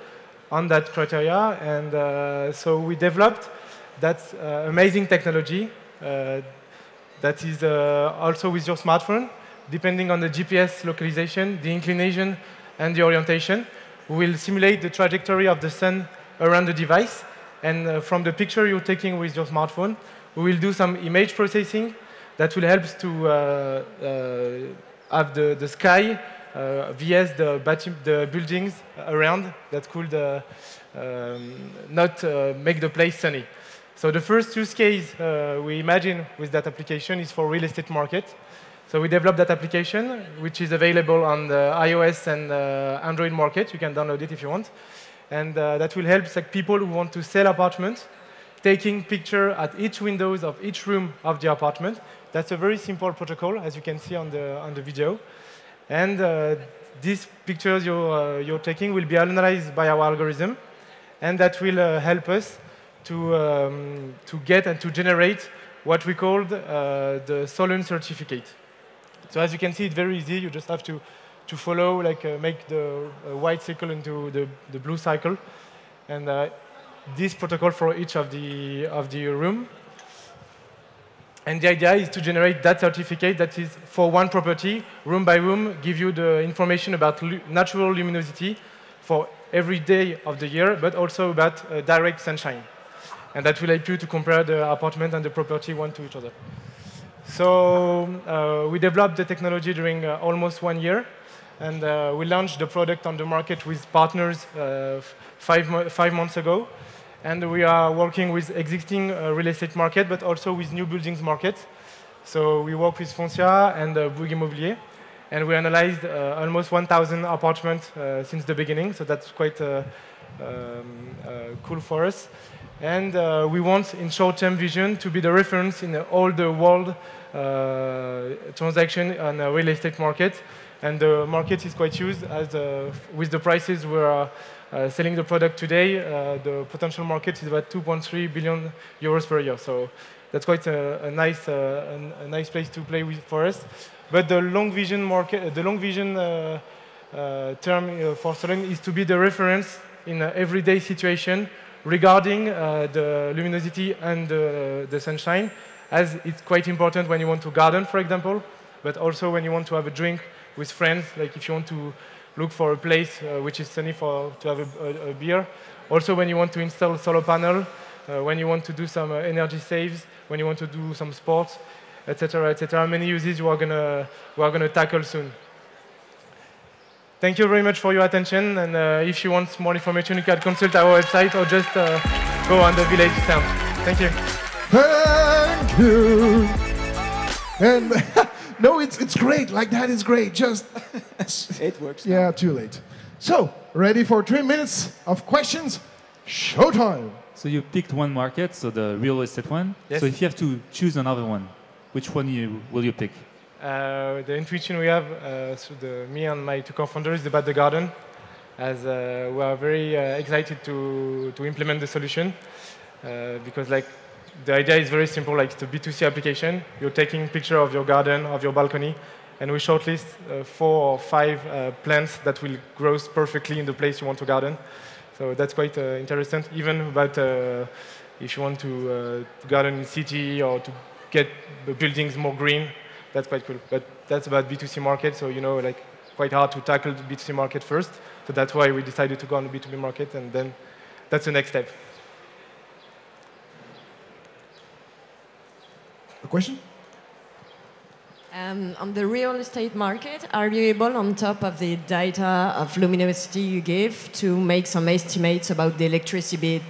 on that criteria. And so we developed that amazing technology that is also with your smartphone, depending on the GPS localization, the inclination, and the orientation. We will simulate the trajectory of the sun around the device. And from the picture you're taking with your smartphone, we will do some image processing that will help to have the sky vs the buildings around that could not make the place sunny. So the first use case we imagine with that application is for real estate market. So we developed that application, which is available on the iOS and Android market. You can download it if you want. And that will help people who want to sell apartments, taking picture at each windows of each room of the apartment. That's a very simple protocol, as you can see on the video. And these pictures you're taking will be analyzed by our algorithm, and that will help us to get and to generate what we call the Solon certificate. So as you can see, it's very easy. You just have to follow, make the white circle into the blue cycle, and this protocol for each of the room. And the idea is to generate that certificate that is for one property, room by room, give you the information about natural luminosity for every day of the year, but also about direct sunshine. And that will help you to compare the apartment and the property one to each other. So we developed the technology during almost 1 year, and we launched the product on the market with partners 5 months ago. And we are working with existing real estate market, but also with new buildings market. So we work with Foncia and Bouygues Immobilier, and we analyzed almost 1,000 apartments since the beginning. So that's quite cool for us. And we want, in short-term vision, to be the reference in all the world transaction on the real estate market. And the market is quite huge, as with the prices we are selling the product today, the potential market is about 2.3 billion euros per year. So that's quite a nice place to play with for us. But the long vision market, the long vision term for Solon is to be the reference in an everyday situation regarding the luminosity and the sunshine, as it's quite important when you want to garden, for example, but also when you want to have a drink with friends, like if you want to look for a place which is sunny to have a beer. Also when you want to install solar panel, when you want to do some energy saves, when you want to do some sports. etc., etc. Many uses we are gonna tackle soon. Thank you very much for your attention, and if you want more information, you can consult our website or just go on the village stand. Thank you. Thank you. And no, it's great. Like that is great. Just it works. Yeah, too late. So, ready for 3 minutes of questions? Showtime. So you picked one market, so the real estate one. Yes. So if you have to choose another one, which one will you pick? The intuition we have, me and my two co-founders, is about the garden, as we are very excited to implement the solution, because like the idea is very simple. Like it's a B2C application. You're taking picture of your garden, of your balcony, and we shortlist 4 or 5 plants that will grow perfectly in the place you want to garden. So that's quite interesting. Even about if you want to garden in city or to get the buildings more green. That's quite cool. But that's about B2C market, so like quite hard to tackle the B2C market first. So that's why we decided to go on the B2B market, and then that's the next step. A question? On the real estate market, are you able, on top of the data of luminosity you give, to make some estimates about the electricity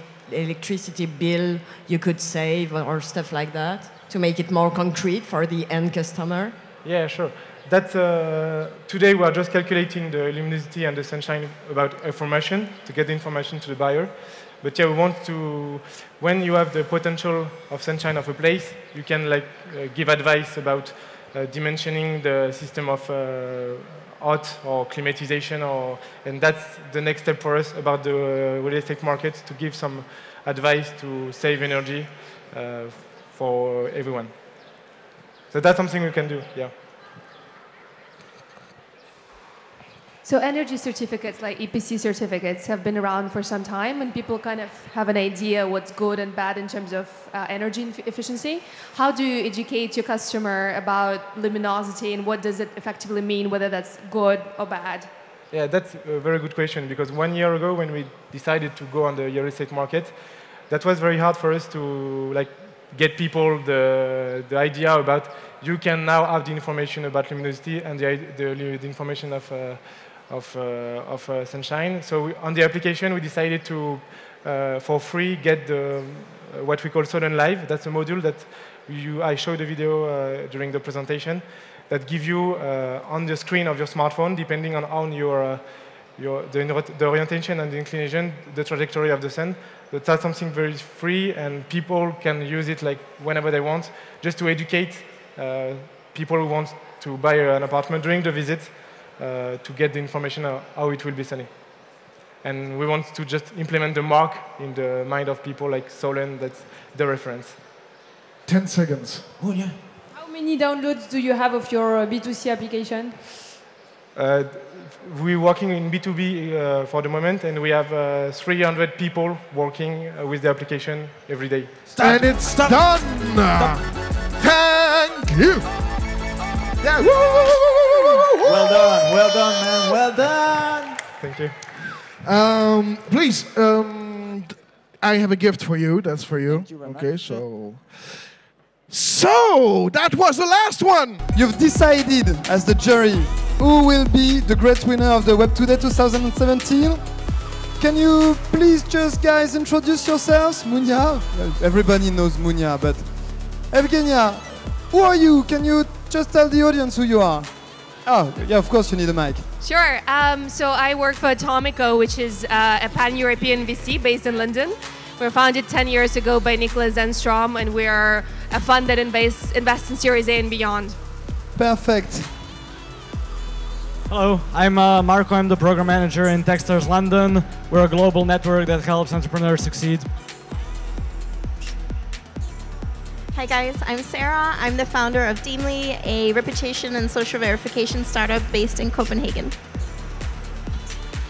bill you could save or stuff like that, to make it more concrete for the end customer? Yeah, sure. That's, today we are just calculating the luminosity and the sunshine about information, to get the information to the buyer. But yeah, we want to, when you have the potential of sunshine of a place, you can like give advice about dimensioning the system of hot or climatization, and that's the next step for us about the real estate market, to give some advice to save energy for everyone. So that's something we can do, yeah. So energy certificates, like EPC certificates, have been around for some time, and people kind of have an idea what's good and bad in terms of energy efficiency. How do you educate your customer about luminosity, and what does it effectively mean, whether that's good or bad? Yeah, that's a very good question, because 1 year ago when we decided to go on the real estate market, that was very hard for us to like get people the idea about you can now have the information about luminosity and the information of sunshine. So on the application, we decided to, for free, get the what we call Solar Live. That's a module that I showed the video during the presentation that give you on the screen of your smartphone, depending on how the orientation and the inclination, the trajectory of the sun. But that's something very free, and people can use it like whenever they want, just to educate people who want to buy an apartment during the visit, to get the information on how it will be sunny. And we want to just implement the mark in the mind of people, like Solen, that's the reference. 10 seconds. Oh, yeah. How many downloads do you have of your B2C application? We're working in B2B for the moment, and we have 300 people working with the application every day. And it's done! Thank you! Yeah. Well done, man, well done! Thank you. Please, I have a gift for you. That's for you. Thank you very Okay, much. So that was the last one. You've decided as the jury who will be the great winner of the WEB2DAY 2017. Can you please just, guys, introduce yourselves? Munya? Everybody knows Munya, but Evgenia, who are you? Can you just tell the audience who you are? Oh, yeah, of course you need a mic. Sure. So I work for Atomico, which is a pan-European VC based in London. We were founded 10 years ago by Nicholas Enstrom, and we are a fund that invests in Series A and beyond. Perfect. Hello, I'm Marco. I'm the program manager in Techstars London. We're a global network that helps entrepreneurs succeed. Hi guys, I'm Sarah. I'm the founder of Deemly, a reputation and social verification startup based in Copenhagen.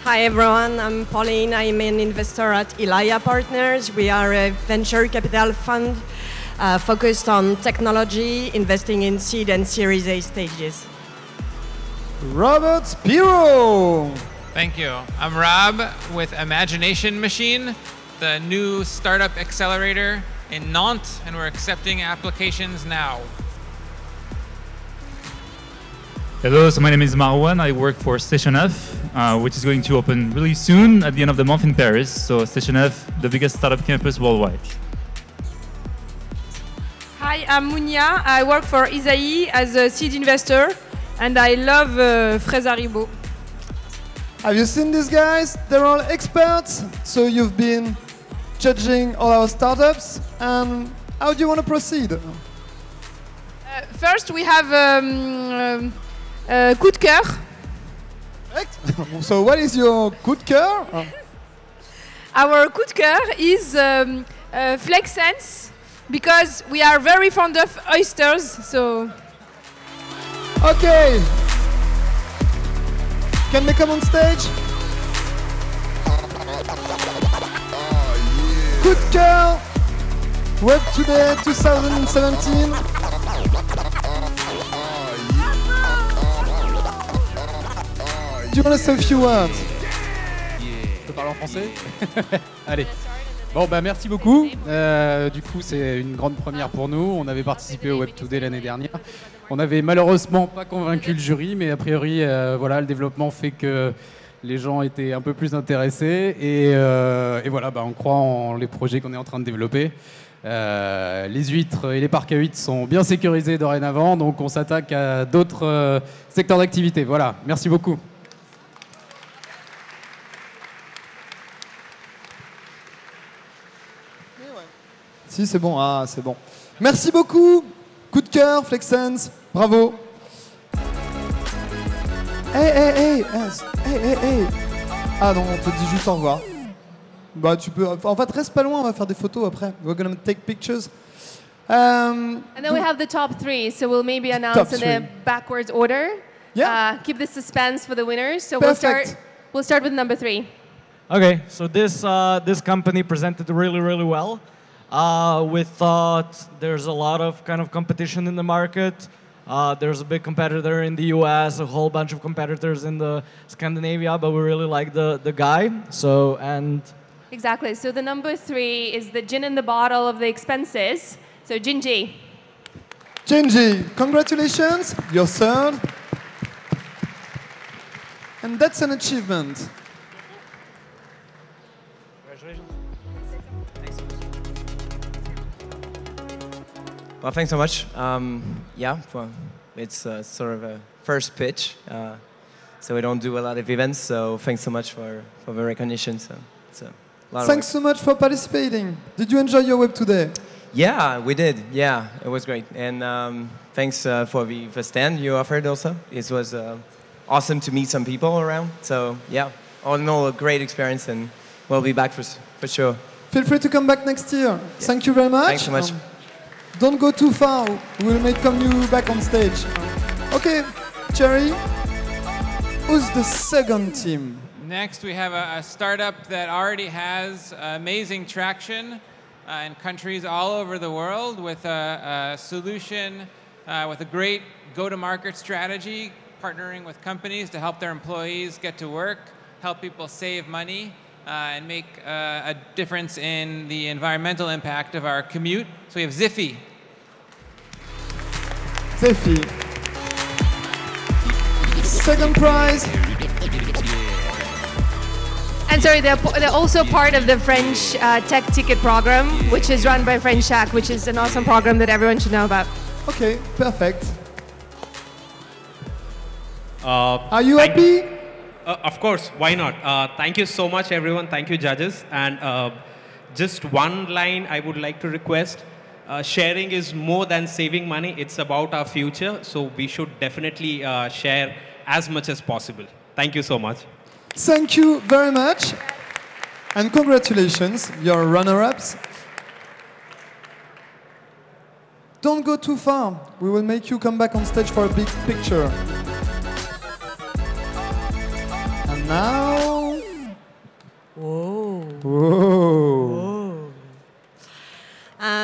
Hi everyone, I'm Pauline. I'm an investor at Elia Partners. We are a venture capital fund focused on technology, investing in seed and Series A stages. Robert Spiro. Thank you. I'm Rob with Imagination Machine, the new startup accelerator in Nantes, and we're accepting applications now. Hello, so my name is Marwan. I work for Station F, which is going to open really soon at the end of the month in Paris. So Station F, the biggest startup campus worldwide. Hi, I'm Mounia. I work for Isaïe as a seed investor, and I love Fraise Haribo. Have you seen these guys? They're all experts. So you've been judging all our startups. And how do you want to proceed? First, we have coup de cœur. So what is your coup de cœur? Our coup de cœur is FlexSense, because we are very fond of oysters. So. Okay. Can they come on stage? Coup de cœur, WEB2DAY 2017. Do you want to say a few words? Je peux parler en français? Allez. Bon, bah merci beaucoup. Du coup, c'est une grande première pour nous. On avait participé au WEB2DAY l'année dernière. On n'avait malheureusement pas convaincu le jury, mais a priori, voilà, le développement fait que les gens étaient un peu plus intéressés. Et voilà, bah, on croit en les projets qu'on est en train de développer. Les huîtres et les parcs à huîtres sont bien sécurisés dorénavant, donc on s'attaque à d'autres secteurs d'activité. Voilà, merci beaucoup. Si, c'est bon. Ah, c'est bon. Merci beaucoup. Coup de cœur, FlexSense. Bravo. Hey. Ah non, on te dit juste au revoir. Bah, tu peux. En fait, reste pas loin, on va faire des photos après. We're gonna take pictures. And then we have the top three, so we'll maybe announce in a backwards order. Yeah. Keep the suspense for the winners. So Perfect. we'll start with number 3. Okay, so this company presented really well. We thought there's a lot of kind of competition in the market. There's a big competitor in the US, a whole bunch of competitors in the Scandinavia, but we really like the guy. So, and Exactly. So the number 3 is the gin in the bottle of the expenses. So Jinji. Jinji, congratulations, you're third. And that's an achievement. Well, thanks so much. Yeah, well, it's sort of a first pitch, so we don't do a lot of events. So thanks so much for the recognition. So it's a lot Thanks so much for participating. Did you enjoy your WEB2DAY? Yeah, we did. Yeah, it was great. And thanks for the stand you offered also. It was awesome to meet some people around. So yeah, all in all, a great experience, and we'll be back for sure. Feel free to come back next year. Yeah. Thank you very much. Thanks so much. Don't go too far. We'll come you back on stage. Okay, Cherry, who's the second team? Next, we have a startup that already has amazing traction in countries all over the world with a solution, with a great go-to-market strategy, partnering with companies to help their employees get to work, help people save money, and make a difference in the environmental impact of our commute. So we have Ziffy. Ziffy. Second prize. And sorry, they're also part of the French Tech Ticket program, which is run by French Tech, which is an awesome program that everyone should know about. Okay, perfect. Are you happy? Of course, why not? Thank you so much, everyone. Thank you, judges. And just one line I would like to request. Sharing is more than saving money. It's about our future. So we should definitely share as much as possible. Thank you so much. Thank you very much. And congratulations, you're runner-ups. Don't go too far. We will make you come back on stage for a big picture. And now... Whoa. Whoa.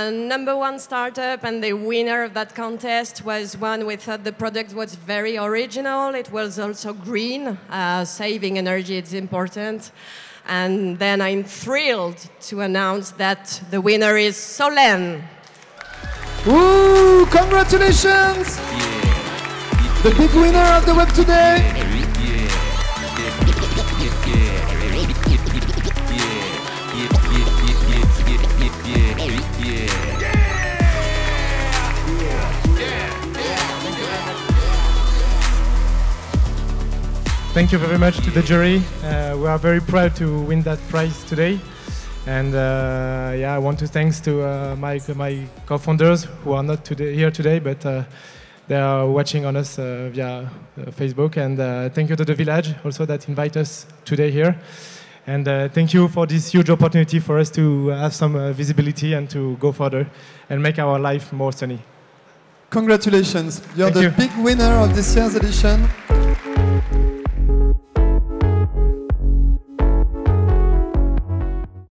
Number 1 startup and the winner of that contest was one we thought the product was very original. It was also green. Saving energy is important. And then I'm thrilled to announce that the winner is Solène. Woo! Congratulations! The big winner of the WEB2DAY. Thank you very much to the jury. We are very proud to win that prize today. And yeah, I want to thanks to my co-founders who are not here today, but they are watching on us via Facebook. And thank you to the village also that invite us today here. And thank you for this huge opportunity for us to have some visibility and to go further and make our life more sunny. Congratulations. You're Thank the big winner of this year's edition.